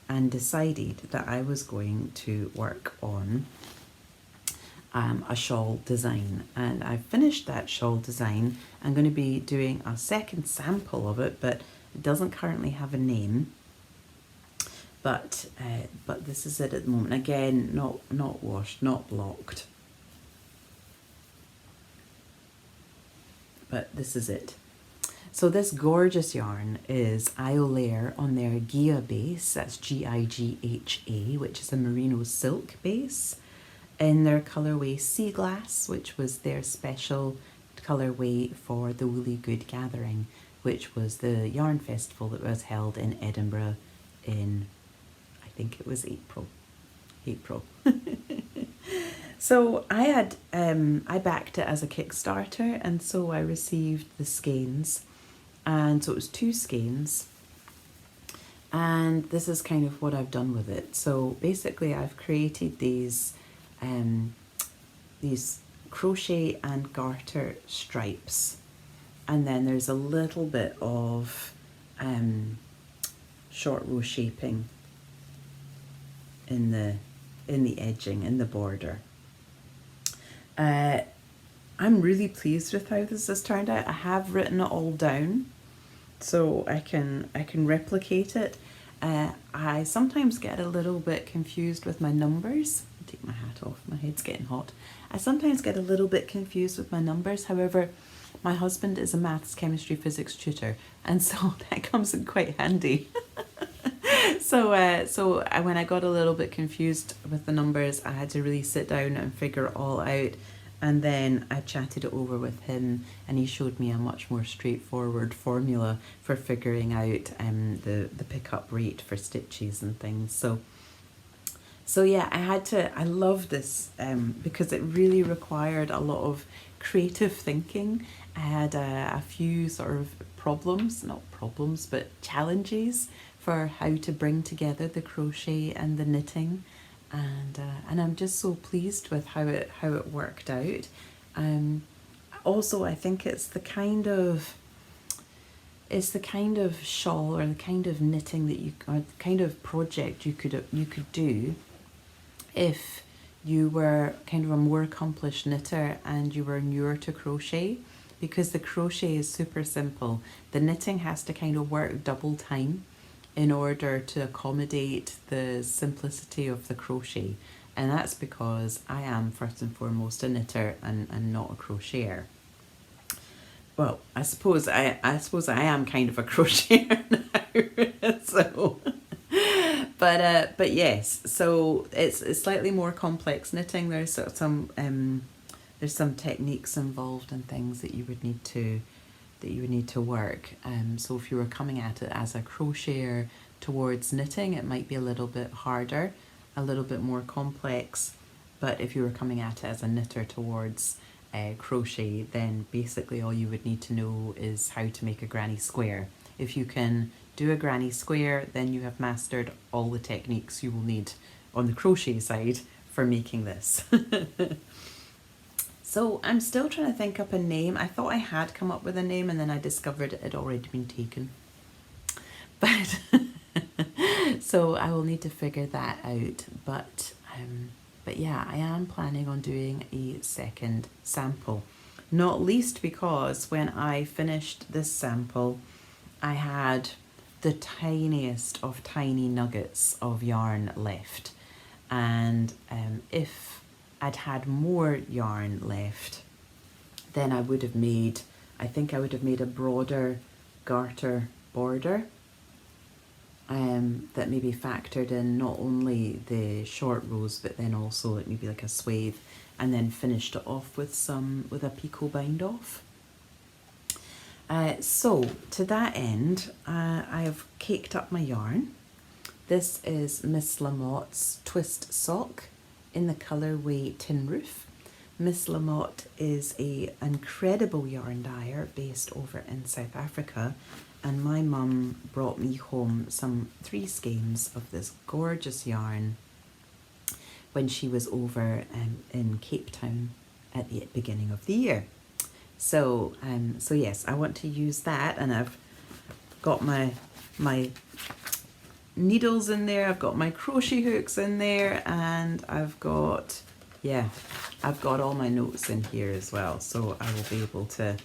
and decided that I was going to work on a shawl design, and I've finished that shawl design. I'm going to be doing a second sample of it, but it doesn't currently have a name. But this is it at the moment. Again, not washed, not blocked. But this is it. So this gorgeous yarn is I'll layer on their Gia base. That's Gigha, which is a merino silk base, in their colourway Sea Glass, which was their special colourway for the Woolly Good Gathering, which was the yarn festival that was held in Edinburgh in, I think it was April. So I had, I backed it as a Kickstarter, and so I received the skeins, and so it was 2 skeins, and this is kind of what I've done with it. So basically I've created these crochet and garter stripes, and then there's a little bit of short row shaping in the edging, in the border. I'm really pleased with how this has turned out. I have written it all down so I can replicate it. I sometimes get a little bit confused with my numbers. I'll take my hat off, my head's getting hot. I sometimes get a little bit confused with my numbers. However, my husband is a maths, chemistry, physics tutor, and so that comes in quite handy. So when I got a little bit confused with the numbers, I had to really sit down and figure it all out. And then I chatted it over with him, and he showed me a much more straightforward formula for figuring out the pickup rate for stitches and things. So yeah, I love this because it really required a lot of creative thinking. I had a few sort of challenges for how to bring together the crochet and the knitting. And I'm just so pleased with how it worked out. Also, I think it's the kind of shawl or the kind of knitting that or the kind of project you could do if you were kind of a more accomplished knitter and you were newer to crochet, because the crochet is super simple. The knitting has to kind of work double time in order to accommodate the simplicity of the crochet, and that's because I am first and foremost a knitter and not a crocheter. Well, I suppose I am kind of a crocheter now. So but yes, so it's slightly more complex knitting. There's sort of some techniques involved and things that you would need to work. So if you were coming at it as a crocheter towards knitting, it might be a little bit harder, a little bit more complex. But if you were coming at it as a knitter towards crochet, then basically all you would need to know is how to make a granny square. If you can do a granny square, then you have mastered all the techniques you will need on the crochet side for making this. So I'm still trying to think up a name. I thought I had come up with a name, and then I discovered it had already been taken. But so I will need to figure that out. But yeah, I am planning on doing a second sample. Not least because when I finished this sample, I had the tiniest of tiny nuggets of yarn left. And if I'd had more yarn left, then I would have made, I think I would have made a broader garter border that maybe factored in not only the short rows, but then also maybe like a swathe, and then finished it off with a picot bind off. So to that end, I have caked up my yarn. This is Miss Lamotte's Twist Sock in the colourway Tin Roof. Miss Lamotte is an incredible yarn dyer based over in South Africa, and my mum brought me home some 3 skeins of this gorgeous yarn when she was over in Cape Town at the beginning of the year. So yes, I want to use that, and I've got my needles in there, I've got my crochet hooks in there, and I've got all my notes in here as well, so I will be able to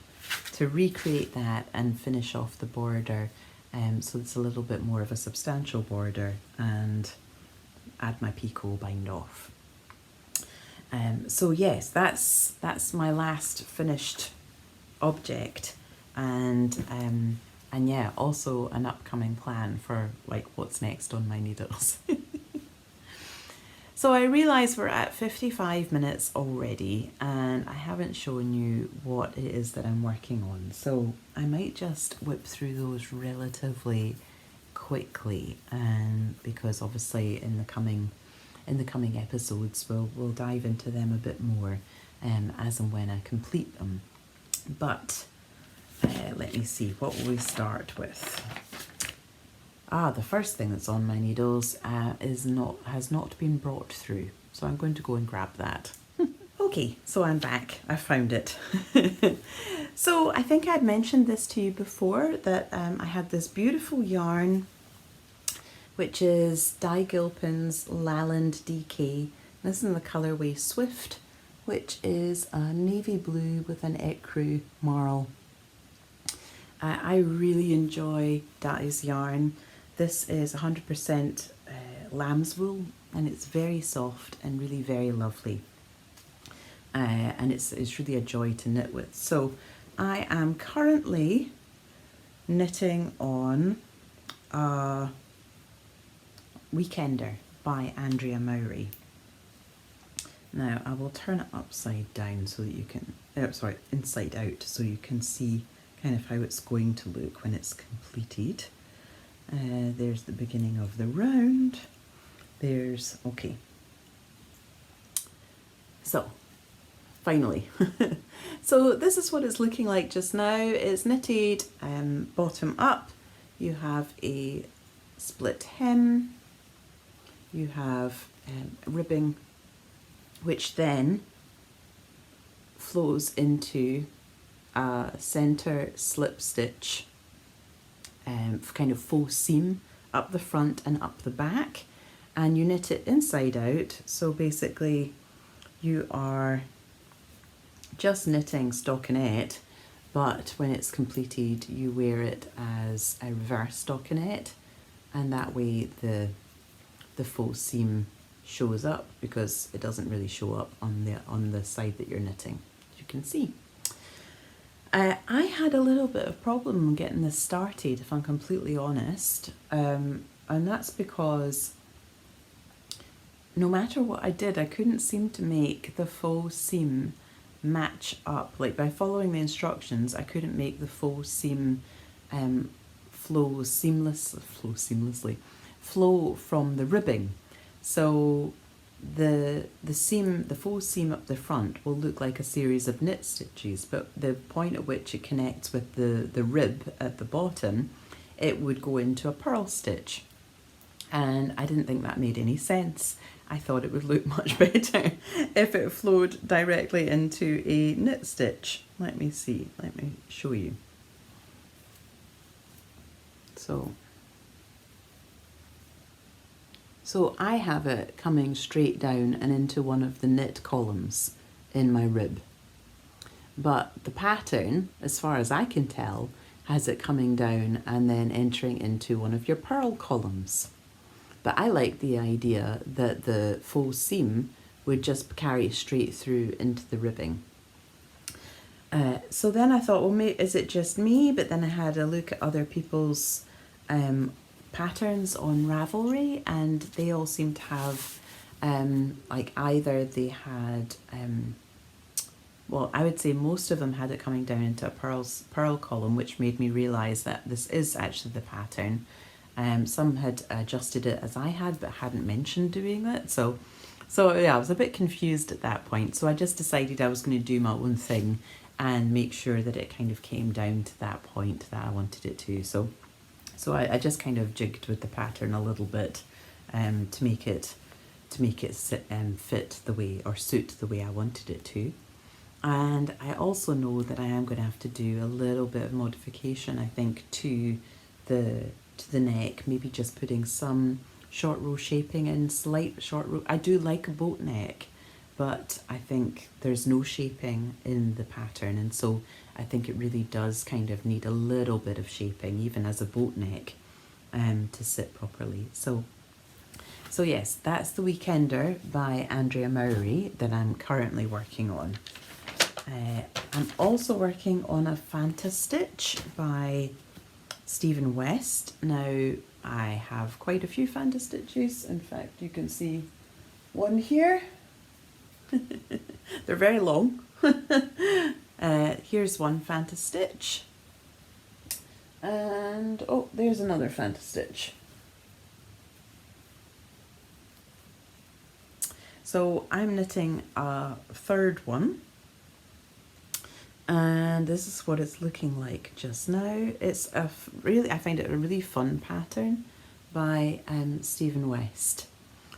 recreate that and finish off the border, so it's a little bit more of a substantial border, and add my picot bind off. So yes, that's my last finished object, and yeah, also an upcoming plan for like what's next on my needles. So I realise we're at 55 minutes already, and I haven't shown you what it is that I'm working on, so I might just whip through those relatively quickly, because obviously in the coming episodes we'll dive into them a bit more as and when I complete them. But let me see, what will we start with? The first thing that's on my needles has not been brought through, so I'm going to go and grab that. Okay, so I'm back. I found it. So I think I'd mentioned this to you before, that I had this beautiful yarn, which is Dye Gilpin's Laland DK. This is in the colourway Swift, which is a navy blue with an ecru marl. I really enjoy Dye's yarn. This is 100% lamb's wool, and it's very soft and really very lovely. And it's really a joy to knit with. So I am currently knitting on Weekender by Andrea Mowry. Now I will turn it upside down so that you can, inside out, so you can see kind of how it's going to look when it's completed. There's the beginning of the round. Okay. So, finally. So this is what it's looking like just now. It's knitted bottom up. You have a split hem. You have ribbing, which then flows into a centre slip stitch, kind of faux seam up the front and up the back, and you knit it inside out. So basically you are just knitting stockinette, but when it's completed you wear it as a reverse stockinette, and that way the faux seam shows up, because it doesn't really show up on the side that you're knitting, as you can see. I had a little bit of problem getting this started, if I'm completely honest, and that's because no matter what I did, I couldn't seem to make the faux seam match up. Like, by following the instructions, I couldn't make the faux seam flow from the ribbing. So the faux seam up the front will look like a series of knit stitches, but the point at which it connects with the rib at the bottom, it would go into a purl stitch. And I didn't think that made any sense. I thought it would look much better if it flowed directly into a knit stitch. Let me see, let me show you. So I have it coming straight down and into one of the knit columns in my rib. But the pattern, as far as I can tell, has it coming down and then entering into one of your purl columns. But I like the idea that the faux seam would just carry straight through into the ribbing. So then I thought, well, is it just me? But then I had a look at other people's patterns on Ravelry, and they all seem to have like, either they had well, I would say most of them had it coming down into a purl column, which made me realise that this is actually the pattern. Some had adjusted it as I had, but hadn't mentioned doing it. So So yeah, I was a bit confused at that point. So I just decided I was going to do my own thing and make sure that it kind of came down to that point that I wanted it to. So I just kind of jigged with the pattern a little bit to make it fit the way, or suit the way I wanted it to. And I also know that I am going to have to do a little bit of modification, I think, to the neck, maybe just putting some short row shaping in, slight short row. I do like a boat neck, but I think there's no shaping in the pattern, and so I think it really does kind of need a little bit of shaping, even as a boat neck, to sit properly. So yes, that's The Weekender by Andrea Mowry that I'm currently working on. I'm also working on a Fanta Stitch by Stephen West. Now, I have quite a few Fanta Stitches. In fact, you can see one here. They're very long. Here's one Fanta Stitch. And, oh, there's another Fanta Stitch. So I'm knitting a third one. And this is what it's looking like just now. It's I find it a really fun pattern by Stephen West.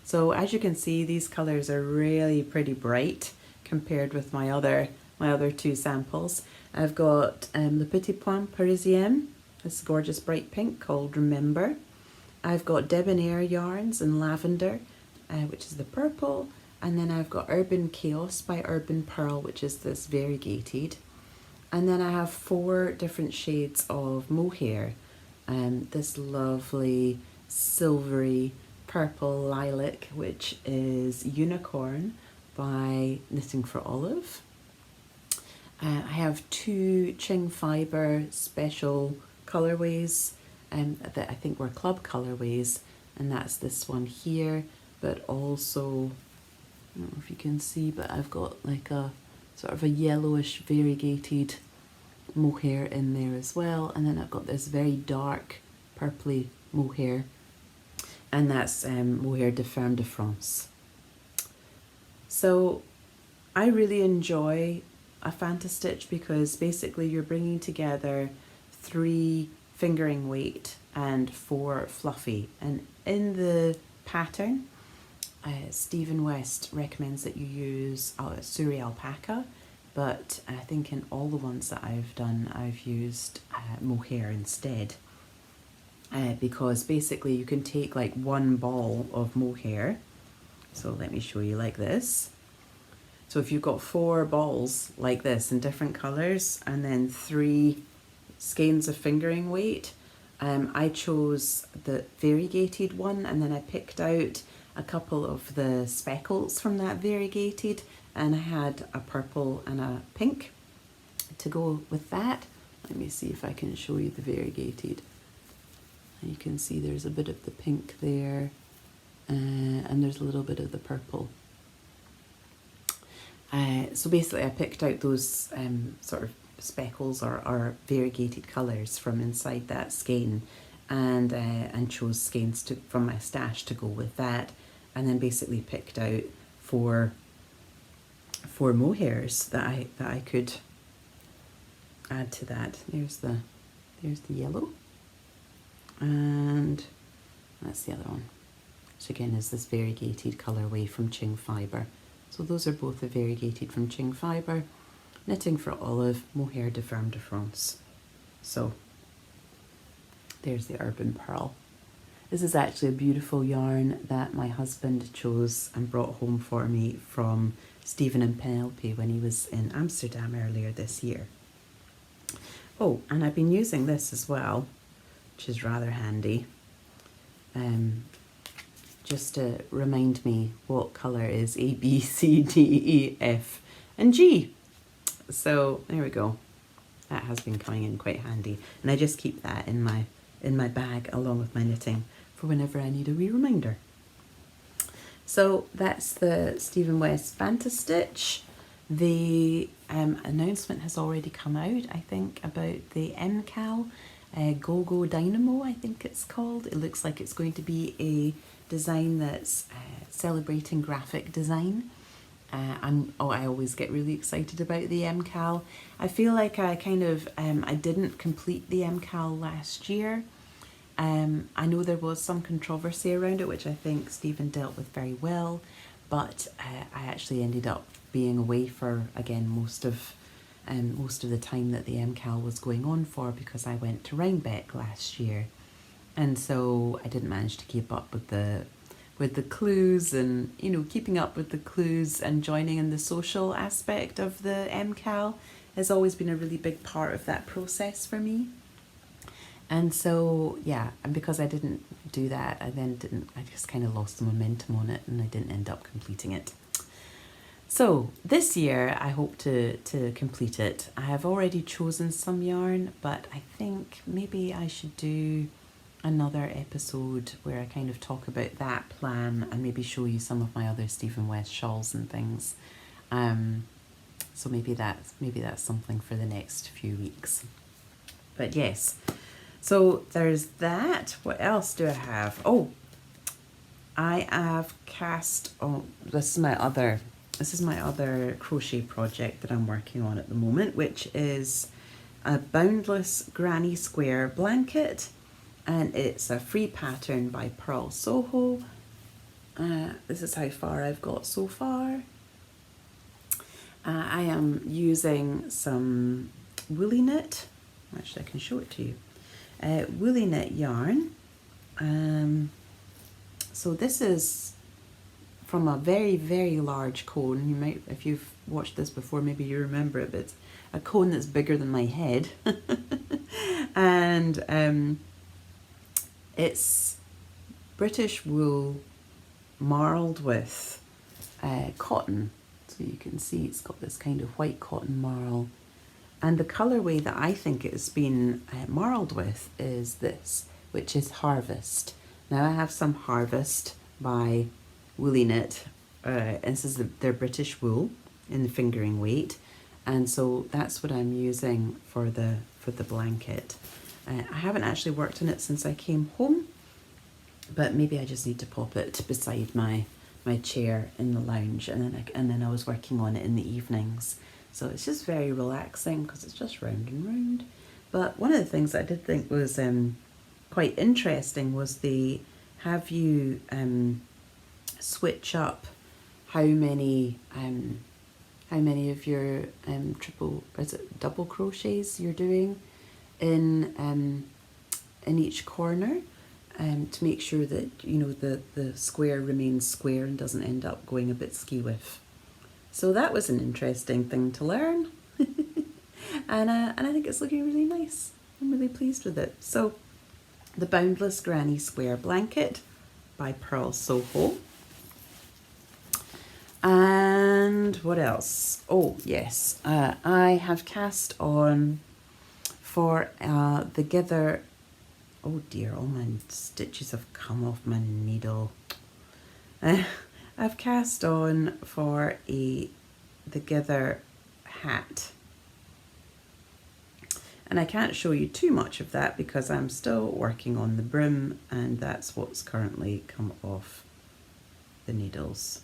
So as you can see, these colours are really pretty bright compared with my other two samples. I've got Le Petit Point Parisien, this gorgeous bright pink called Remember. I've got Debonair yarns in Lavender, which is the purple. And then I've got Urban Chaos by Urban Pearl, which is this variegated. And then I have 4 different shades of Mohair. This lovely silvery purple lilac, which is Unicorn by Knitting for Olive. I have 2 Ching Fibre special colourways that I think were club colourways, and that's this one here, but also, I don't know if you can see, but I've got like a sort of a yellowish variegated mohair in there as well, and then I've got this very dark purpley mohair, and that's Mohair de Ferme de France. So I really enjoy a Fanta Stitch because basically you're bringing together 3 fingering weight and 4 fluffy, and in the pattern Stephen West recommends that you use Suri alpaca, but I think in all the ones that I've done I've used mohair instead, because basically you can take like 1 ball of mohair. So let me show you like this. So if you've got 4 balls like this in different colours and then 3 skeins of fingering weight, I chose the variegated one, and then I picked out a couple of the speckles from that variegated, and I had a purple and a pink to go with that. Let me see if I can show you the variegated. You can see there's a bit of the pink there, and there's a little bit of the purple. So basically I picked out those sort of speckles or variegated colours from inside that skein, and chose skeins from my stash to go with that, and then basically picked out 4 mohairs that I could add to that. There's the yellow, and that's the other one, which again is this variegated colourway from Ching Fibre. So those are both the variegated from Ching Fibre, Knitting for Olive, Mohair de Ferme de France. So there's the Urban Pearl. This is actually a beautiful yarn that my husband chose and brought home for me from Stephen and Penelope when he was in Amsterdam earlier this year. Oh, and I've been using this as well, which is rather handy, just to remind me what colour is A, B, C, D, E, F and G. So there we go. That has been coming in quite handy, and I just keep that in my bag along with my knitting for whenever I need a wee reminder. So that's the Stephen West Fanta Stitch. The announcement has already come out, I think, about the MCAL Go-Go Dynamo, I think it's called. It looks like it's going to be a design that's celebrating graphic design. I always get really excited about the MCAL. I feel like I kind of, I didn't complete the MCAL last year. I know there was some controversy around it, which I think Stephen dealt with very well, but I actually ended up being away for, again, most of the time that the MCAL was going on for, because I went to Rhinebeck last year. And so I didn't manage to keep up with the clues and, you know, keeping up with the clues and joining in the social aspect of the MCAL has always been a really big part of that process for me. And so, yeah, and because I didn't do that, I just kind of lost the momentum on it and I didn't end up completing it. So this year I hope to complete it. I have already chosen some yarn, but I think maybe I should do another episode where I kind of talk about that plan and maybe show you some of my other Stephen West shawls and things. So maybe that's something for the next few weeks. But yes, so there's that. What else do I have? Oh, I have cast. Oh, this is my other crochet project that I'm working on at the moment, which is a boundless granny square blanket. And it's a free pattern by Pearl Soho. This is how far I've got so far. I am using some woolly knit. Actually, I can show it to you. Woolly knit yarn. So this is from a very, very large cone. You might, if you've watched this before, maybe you remember it, but it's a cone that's bigger than my head. And it's British wool marled with cotton. So you can see it's got this kind of white cotton marl. And the colourway that I think it's been marled with is this, which is Harvest. Now I have some Harvest by Woolly Knit. And this is their British wool in the fingering weight. And so that's what I'm using for the blanket. I haven't actually worked on it since I came home, but maybe I just need to pop it beside my chair in the lounge, and then I was working on it in the evenings. So it's just very relaxing because it's just round and round. But one of the things I did think was quite interesting was the have you switch up how many of your double crochets you're doing in each corner, to make sure that, you know, the square remains square and doesn't end up going a bit skew-whiff. So that was an interesting thing to learn. and I think it's looking really nice. I'm really pleased with it. So the Boundless Granny Square Blanket by Pearl Soho. And what else? Oh yes, I have cast on for the Gither. Oh dear, all my stitches have come off my needle. I've cast on for the Gither hat. And I can't show you too much of that because I'm still working on the brim, and that's what's currently come off the needles.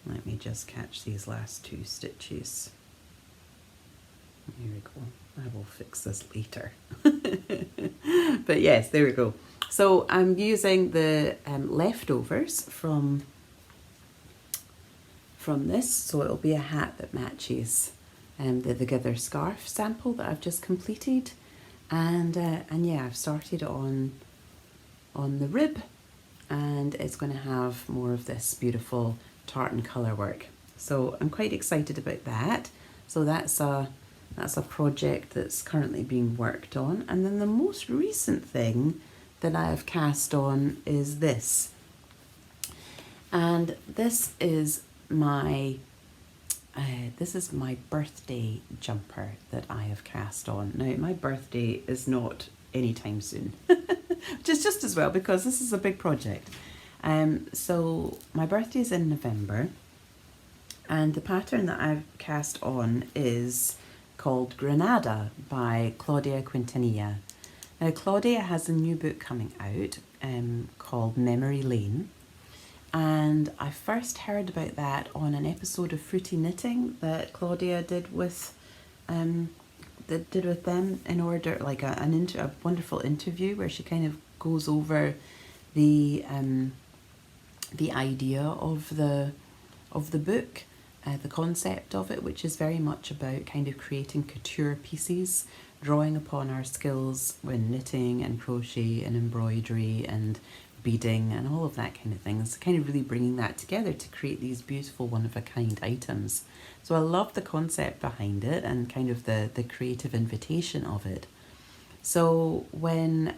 Let me just catch these last two stitches. Here we go. I will fix this later. But yes, there we go. So I'm using the leftovers from this, so it'll be a hat that matches the Gither Scarf sample that I've just completed, and yeah, I've started on the rib, and it's going to have more of this beautiful tartan colour work. So I'm quite excited about that. So that's a project that's currently being worked on. And then the most recent thing that I have cast on is this. And this is my birthday jumper that I have cast on. Now, my birthday is not anytime soon, which is just as well because this is a big project. So my birthday is in November, and the pattern that I've cast on is called Granada by Claudia Quintanilla. Now, Claudia has a new book coming out called Memory Lane, And I first heard about that on an episode of Fruity Knitting that Claudia did with them, in order, like a wonderful interview where she kind of goes over the idea of the book, the concept of it, which is very much about kind of creating couture pieces, drawing upon our skills when knitting and crochet and embroidery and beading and all of that kind of thing. It's kind of really bringing that together to create these beautiful one-of-a-kind items. So I love the concept behind it and kind of the creative invitation of it. So when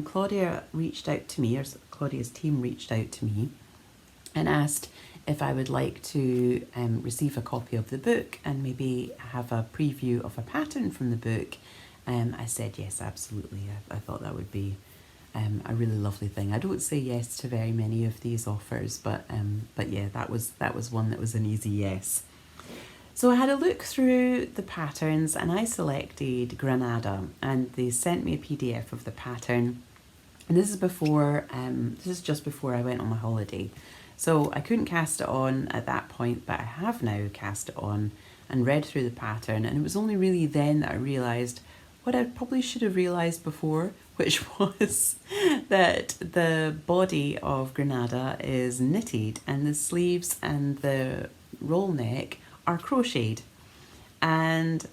Claudia reached out to me, or Claudia's team reached out to me and asked if I would like to receive a copy of the book and maybe have a preview of a pattern from the book, I said yes, absolutely. I thought that would be a really lovely thing. I don't say yes to very many of these offers, but yeah, that was one that was an easy yes. So I had a look through the patterns and I selected Granada, and they sent me a PDF of the pattern. And this is just before I went on my holiday. So I couldn't cast it on at that point, but I have now cast it on and read through the pattern. And it was only really then that I realised what I probably should have realised before, which was that the body of Granada is knitted and the sleeves and the roll neck are crocheted. And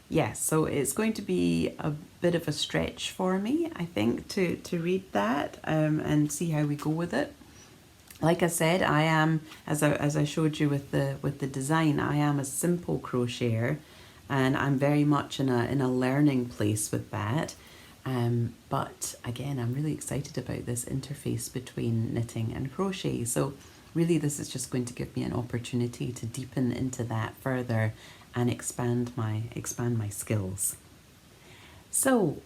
yes, so it's going to be a bit of a stretch for me, I think, to read that and see how we go with it. Like I said, I am, as I showed you with the design, I am a simple crocheter, and I'm very much in a learning place with that. But again, I'm really excited about this interface between knitting and crochet. So really, this is just going to give me an opportunity to deepen into that further and expand my skills. So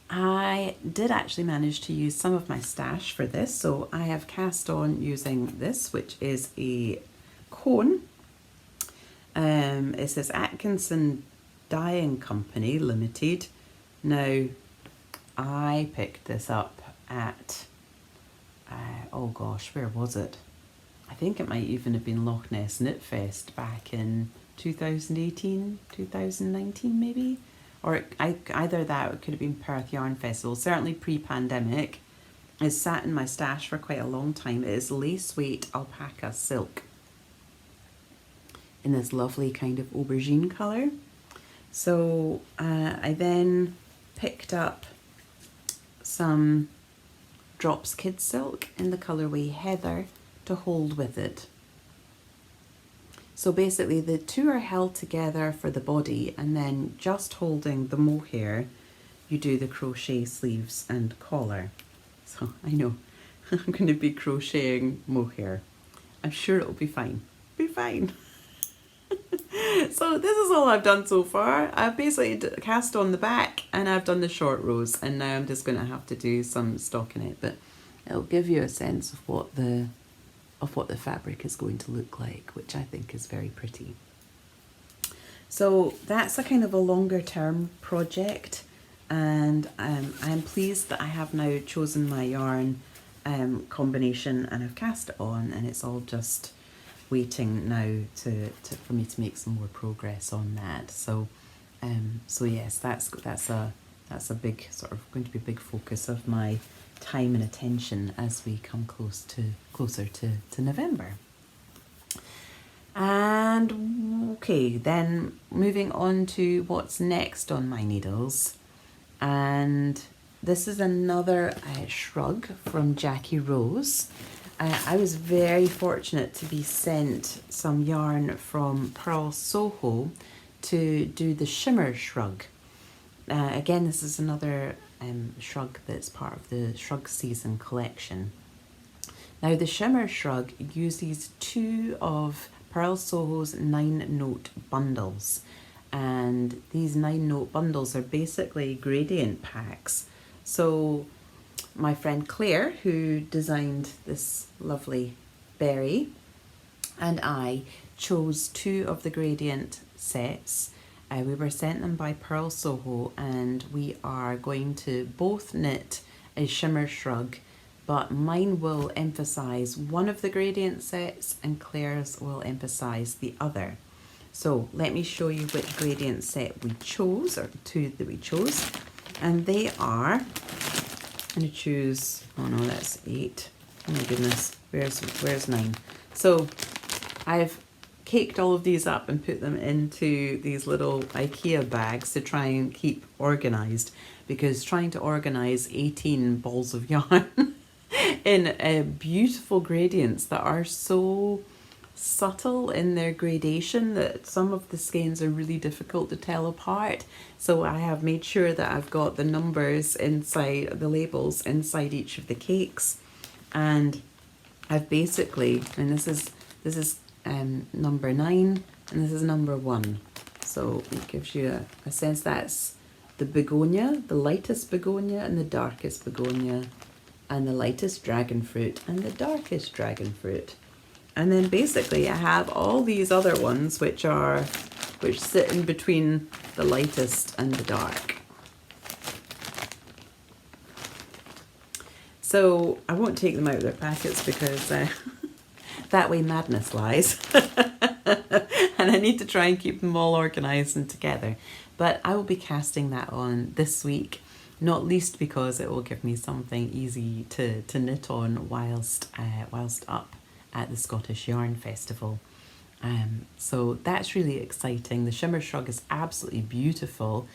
I did actually manage to use some of my stash for this. So I have cast on using this, which is a cone. It says Atkinson Dyeing Company Limited. Now, I picked this up at, oh gosh, where was it? I think it might even have been Loch Ness Knit Fest back in 2018, 2019 maybe? Or either that, or it could have been Perth Yarn Festival, certainly pre-pandemic. It's sat in my stash for quite a long time. It is lace weight alpaca silk in this lovely kind of aubergine colour. So I then picked up some Drops Kid Silk in the colourway Heather to hold with it. So basically the two are held together for the body, and then just holding the mohair, you do the crochet sleeves and collar. So I know I'm going to be crocheting mohair. I'm sure it'll be fine. Be fine. So this is all I've done so far. I've basically cast on the back and I've done the short rows, and now I'm just going to have to do some stockinette, but it'll give you a sense of what the fabric is going to look like, which I think is very pretty. So that's a kind of a longer term project, and I'm pleased that I have now chosen my yarn combination and I've cast it on, and it's all just waiting now for me to make some more progress on that. So yes, that's a big sort of going to be a big focus of my time and attention as we come closer to November. And okay, then moving on to what's next on my needles, and this is another shrug from Jackie Rose. I was very fortunate to be sent some yarn from Pearl Soho to do the shimmer shrug. Again, this is another shrug that's part of the Shrug Season collection. Now, the shimmer shrug uses two of Pearl Soho's 9-note bundles, and these 9-note bundles are basically gradient packs. So my friend Claire, who designed this lovely berry, and I chose two of the gradient sets. We were sent them by Pearl Soho, and we are going to both knit a shimmer shrug but mine will emphasize one of the gradient sets and Claire's will emphasize the other. So let me show you which gradient set we chose, or two that we chose. And they are, I'm going to choose, oh no, that's 8. Oh my goodness, where's 9? So I've caked all of these up and put them into these little IKEA bags to try and keep organized, because trying to organize 18 balls of yarn in beautiful gradients that are so subtle in their gradation that some of the skeins are really difficult to tell apart. So I have made sure that I've got the numbers inside, the labels inside each of the cakes, and I've basically, and this is number 9 and this is number 1, so it gives you a sense. That's the begonia, the lightest begonia and the darkest begonia, and the lightest dragon fruit and the darkest dragon fruit. And then basically I have all these other ones which sit in between the lightest and the dark. So I won't take them out of their packets because that way madness lies. And I need to try and keep them all organised and together. But I will be casting that on this week, not least because it will give me something easy to knit on whilst up at the Scottish Yarn Festival. So that's really exciting. The Shimmer Shrug is absolutely beautiful.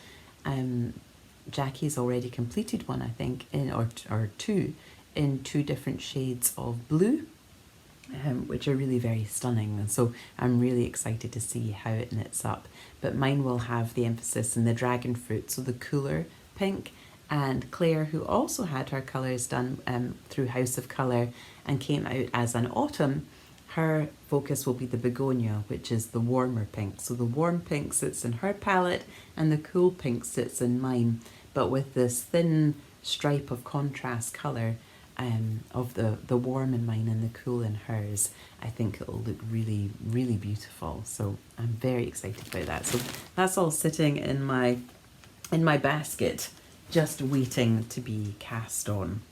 Jackie's already completed one, I think, or two, in 2 different shades of blue, which are really very stunning. And so I'm really excited to see how it knits up. But mine will have the emphasis in the dragon fruit, so the cooler pink. And Claire, who also had her colours done through House of Colour and came out as an autumn, her focus will be the begonia, which is the warmer pink. So the warm pink sits in her palette and the cool pink sits in mine, but with this thin stripe of contrast colour of the warm in mine and the cool in hers. I think it will look really, really beautiful. So I'm very excited about that. So that's all sitting in my basket, just waiting to be cast on.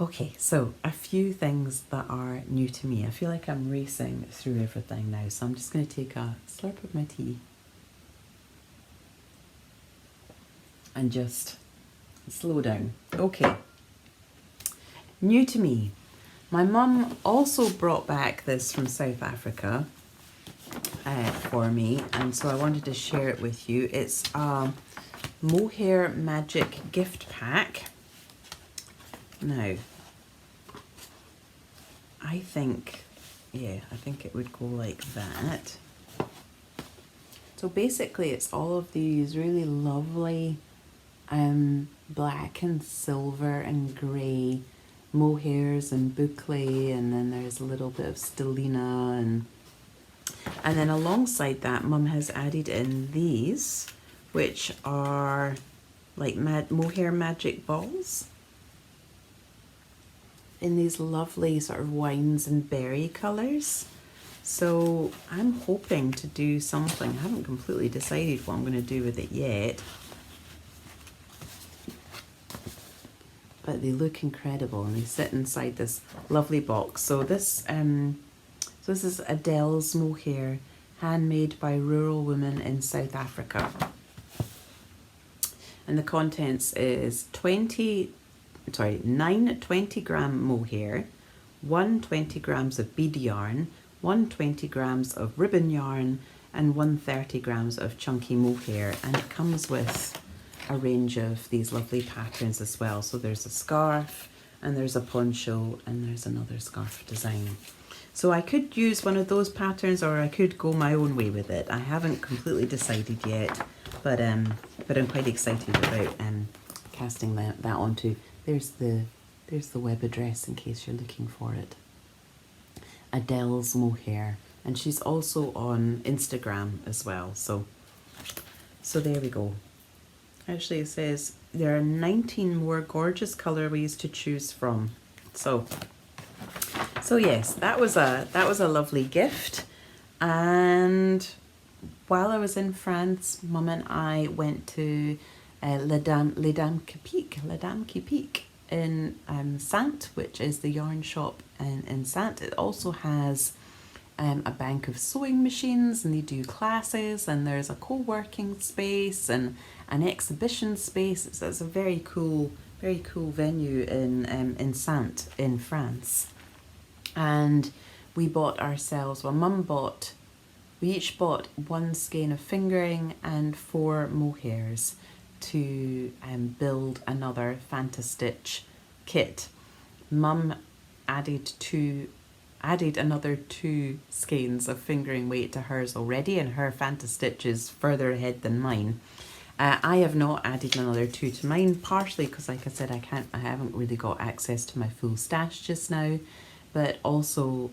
Okay, so a few things that are new to me. I feel like I'm racing through everything now, so I'm just going to take a slurp of my tea and just slow down. Okay, new to me. My mum also brought back this from South Africa for me, and so I wanted to share it with you. It's a Mohair Magic gift pack. Now, I think it would go like that. So basically it's all of these really lovely black and silver and grey mohairs and boucle, and then there's a little bit of stellina, and then alongside that Mum has added in these, which are like mohair magic balls in these lovely sort of wines and berry colours. So I'm hoping to do something. I haven't completely decided what I'm going to do with it yet, but they look incredible and they sit inside this lovely box. So this is Adele's mohair, handmade by rural women in South Africa. And the contents is 9 20-gram mohair, 1 20 grams of bead yarn, 1 20 grams of ribbon yarn, and 1 30 grams of chunky mohair. And it comes with a range of these lovely patterns as well. So there's a scarf, and there's a poncho, and there's another scarf design. So I could use one of those patterns, or I could go my own way with it. I haven't completely decided yet, but I'm quite excited about casting that onto. There's the web address in case you're looking for it. Adele's Mohair, and she's also on Instagram as well. So there we go. Actually, it says there are 19 more gorgeous colorways to choose from. So yes, that was a lovely gift. And while I was in France, Mum and I went to Les Dames qui Piquent in Sant, which is the yarn shop in Sant. It also has a bank of sewing machines, and they do classes, and there's a co-working space and an exhibition space. It's a very cool venue in Sant in France. And we bought ourselves, we each bought 1 skein of fingering and 4 mohairs to build another Fantastitch kit. Mum added another 2 skeins of fingering weight to hers already, and her Fantastitch is further ahead than mine. I have not added another 2 to mine, partially because, like I said, I haven't really got access to my full stash just now, but also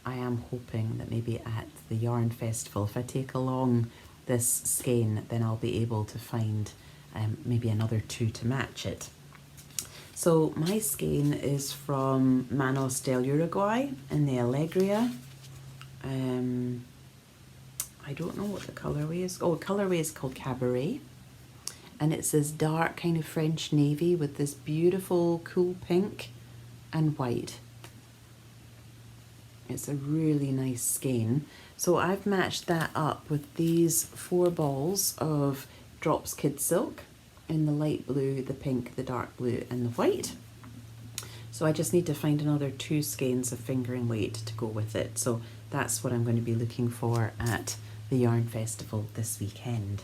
I am hoping that maybe at the yarn festival, if I take along this skein, then I'll be able to find maybe another 2 to match it. So my skein is from Manos del Uruguay in the Alegria. I don't know what the colourway is. Oh, the colourway is called Cabaret. And it's this dark kind of French navy with this beautiful cool pink and white. It's a really nice skein. So I've matched that up with these 4 balls of Drops Kid Silk in the light blue, the pink, the dark blue and the white. So I just need to find another 2 skeins of fingering weight to go with it. So that's what I'm going to be looking for at the yarn festival this weekend.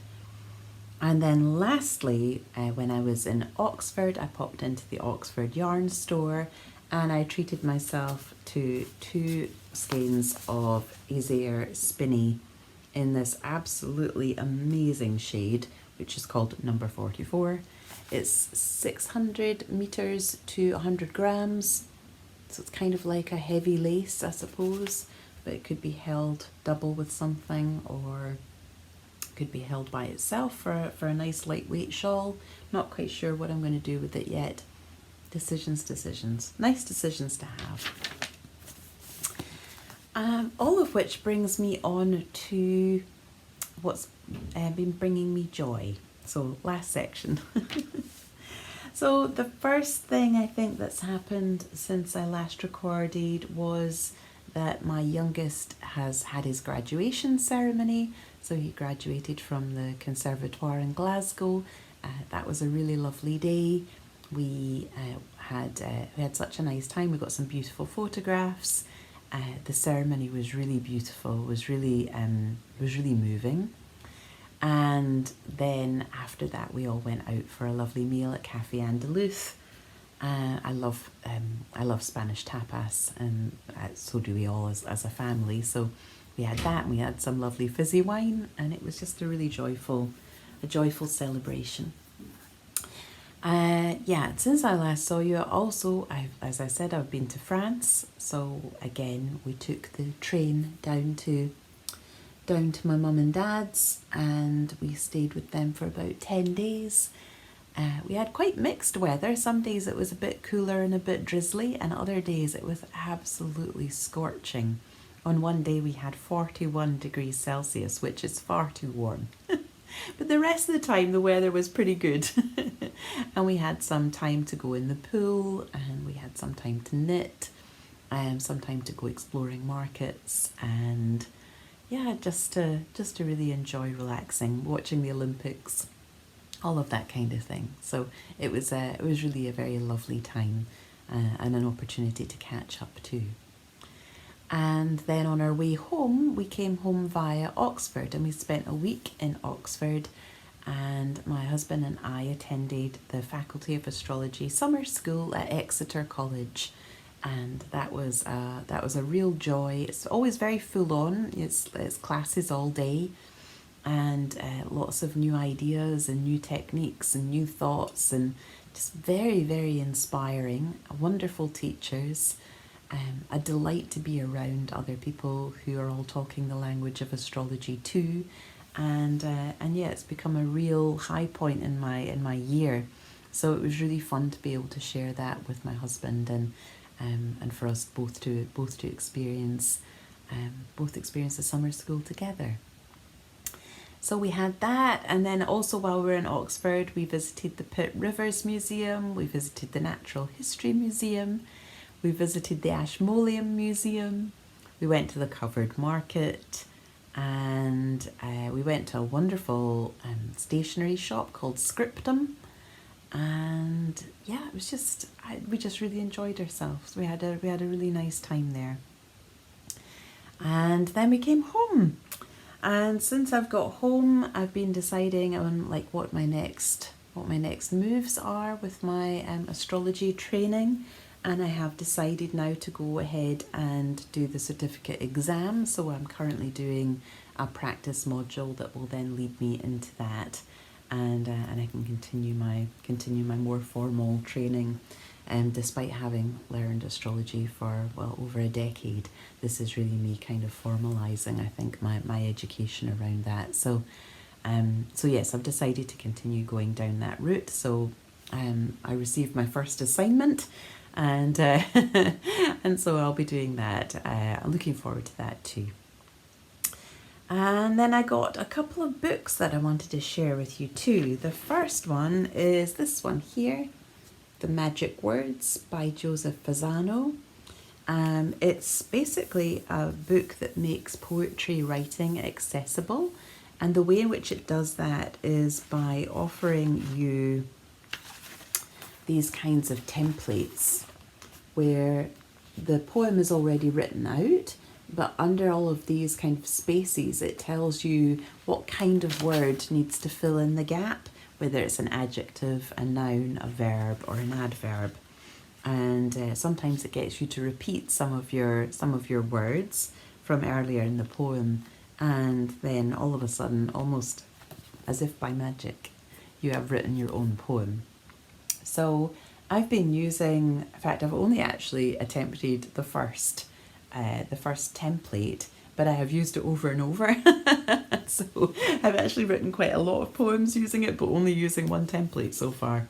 And then lastly, when I was in Oxford, I popped into the Oxford yarn store and I treated myself to 2 skeins of Easier Spinny in this absolutely amazing shade, which is called number 44. It's 600 meters to 100 grams. So it's kind of like a heavy lace, I suppose, but it could be held double with something, or could be held by itself for a nice lightweight shawl. Not quite sure what I'm going to do with it yet. Decisions. Nice decisions to have. All of which brings me on to what's been bringing me joy. So last section. So the first thing I think that's happened since I last recorded was that my youngest has had his graduation ceremony. So he graduated from the Conservatoire in Glasgow. That was a really lovely day. We had such a nice time. We got some beautiful photographs. The ceremony was really beautiful. It was really moving. And then after that, we all went out for a lovely meal at Café Andaluz. I love Spanish tapas, and so do we all as a family. So we had that, and we had some lovely fizzy wine, and it was just a really joyful celebration. Yeah, since I last saw you, also, as I said, I've been to France. So again, we took the train down to my mum and dad's, and we stayed with them for about 10 days. We had quite mixed weather. Some days it was a bit cooler and a bit drizzly, and other days it was absolutely scorching. On one day we had 41 degrees Celsius, which is far too warm. But the rest of the time the weather was pretty good. And we had some time to go in the pool, and we had some time to knit, and some time to go exploring markets, and yeah, just to really enjoy relaxing, watching the Olympics, all of that kind of thing. So it was really a very lovely time, and an opportunity to catch up too. And then on our way home, we came home via Oxford, and we spent a week in Oxford, and my husband and I attended the Faculty of Astrology summer school at Exeter College, and that was a real joy. It's always very full on. It's classes all day, and lots of new ideas and new techniques and new thoughts, and just very, very inspiring. Wonderful teachers. A delight to be around other people who are all talking the language of astrology too, and yeah, it's become a real high point in my year. So it was really fun to be able to share that with my husband, and for us both to experience the summer school together. So we had that, and then also while we were in Oxford, we visited the Pitt Rivers Museum, we visited the Natural History Museum, we visited the Ashmolean Museum, we went to the Covered Market, and we went to a wonderful stationery shop called Scriptum, and yeah, it was just we just really enjoyed ourselves. We had a really nice time there, and then we came home. And since I've got home, I've been deciding on like what my next moves are with my astrology training, and I have decided now to go ahead and do the certificate exam. So I'm currently doing a practice module that will then lead me into that, and I can continue my more formal training. Despite having learned astrology for, well, over a decade, this is really me kind of formalising, I think, my education around that. So yes, I've decided to continue going down that route. So I received my first assignment, and and so I'll be doing that. I'm looking forward to that too. And then I got a couple of books that I wanted to share with you too. The first one is this one here, The Magic Words by Joseph Fasano. It's basically a book that makes poetry writing accessible, and the way in which it does that is by offering you these kinds of templates where the poem is already written out, but under all of these kind of spaces it tells you what kind of word needs to fill in the gap, whether it's an adjective, a noun, a verb, or an adverb. And sometimes it gets you to repeat some of your words from earlier in the poem, and then all of a sudden, almost as if by magic, you have written your own poem. So I've been using, in fact, I've only actually attempted the first template, but I have used it over and over. So I've actually written quite a lot of poems using it, but only using one template so far.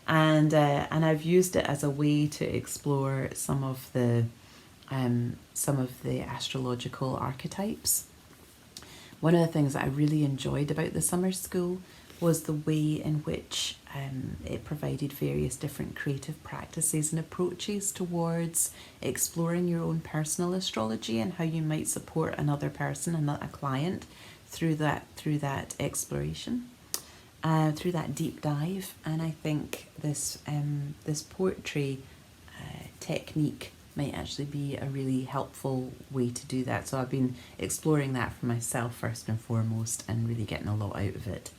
And I've used it as a way to explore some of the astrological archetypes. One of the things that I really enjoyed about the summer school was the way in which it provided various different creative practices and approaches towards exploring your own personal astrology and how you might support another person and a client through that exploration, through that deep dive. And I think this poetry technique might actually be a really helpful way to do that. So I've been exploring that for myself first and foremost, and really getting a lot out of it.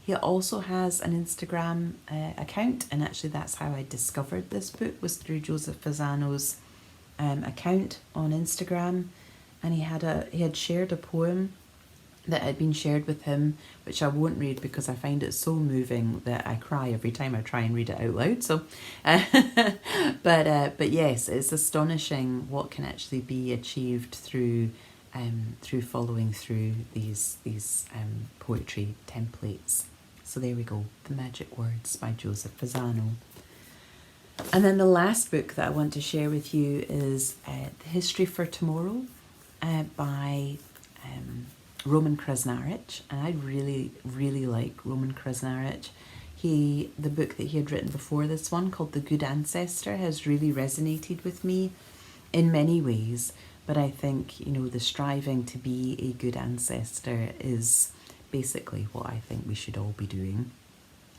He also has an Instagram account, and actually that's how I discovered this book, was through Joseph Fasano's account on Instagram. And he had shared a poem that had been shared with him, which I won't read because I find it so moving that I cry every time I try and read it out loud. So, but yes, it's astonishing what can actually be achieved through following through these poetry templates. So there we go, The Magic Words by Joseph Fasano. And then the last book that I want to share with you is The History for Tomorrow by Roman Krasnarich. And I really, really like Roman Krasnarich. The book that he had written before this one, called The Good Ancestor, has really resonated with me in many ways. But I think, the striving to be a good ancestor is basically what I think we should all be doing.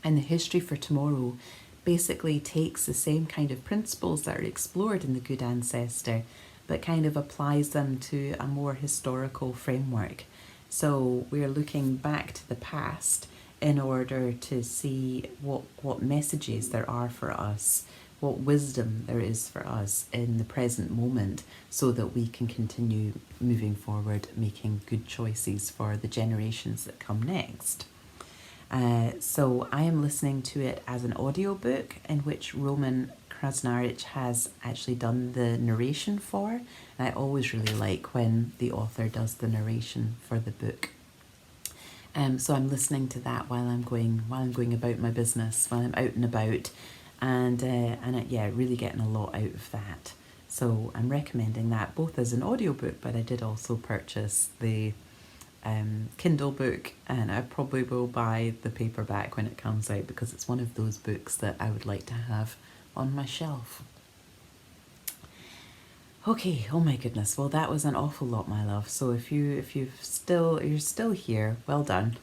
And The History for Tomorrow basically takes the same kind of principles that are explored in The Good Ancestor, but kind of applies them to a more historical framework. So we're looking back to the past in order to see what messages there are for us, what wisdom there is for us in the present moment, so that we can continue moving forward, making good choices for the generations that come next. So I am listening to it as an audiobook, in which Roman Krasnarich has actually done the narration for. And I always really like when the author does the narration for the book. So I'm listening to that while I'm going about my business, while I'm out and about, and really getting a lot out of that. So I'm recommending that both as an audiobook, but I did also purchase the Kindle book, and I probably will buy the paperback when it comes out, because it's one of those books that I would like to have on my shelf. Okay, oh my goodness. Well, that was an awful lot, my love. So if you're still here, well done.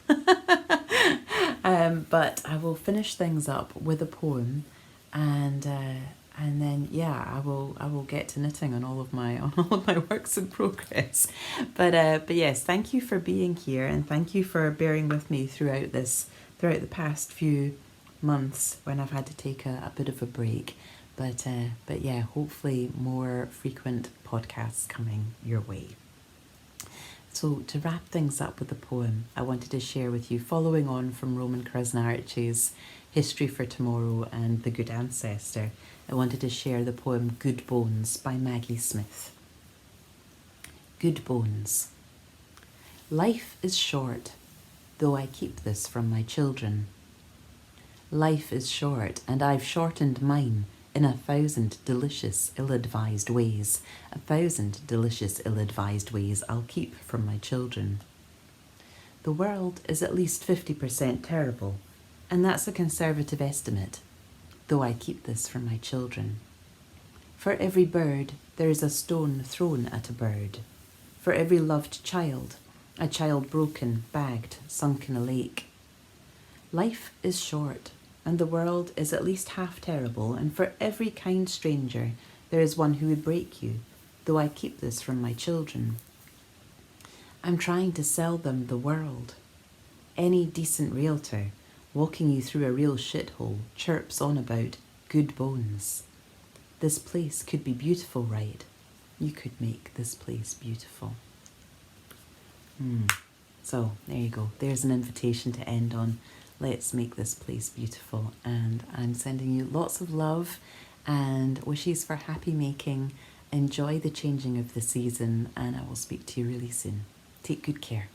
But I will finish things up with a poem, and then yeah, I will get to knitting on all of my works in progress. But yes, thank you for being here, and thank you for bearing with me throughout the past few months when I've had to take a bit of a break. But yeah, hopefully more frequent podcasts coming your way. So to wrap things up with a poem, I wanted to share with you, following on from Roman Krasnarczy's History for Tomorrow and The Good Ancestor, I wanted to share the poem Good Bones by Maggie Smith. Good Bones. Life is short, though I keep this from my children. Life is short, and I've shortened mine in 1,000 delicious, ill-advised ways. 1,000 delicious, ill-advised ways I'll keep from my children. The world is at least 50% terrible, and that's a conservative estimate, though I keep this from my children. For every bird, there is a stone thrown at a bird. For every loved child, a child broken, bagged, sunk in a lake. Life is short, and the world is at least half terrible, and for every kind stranger there is one who would break you, though I keep this from my children. I'm trying to sell them the world. Any decent realtor, walking you through a real shithole, chirps on about good bones. This place could be beautiful, right? You could make this place beautiful. So, there you go. There's an invitation to end on. Let's make this place beautiful, and I'm sending you lots of love and wishes for happy making. Enjoy the changing of the season, and I will speak to you really soon. Take good care.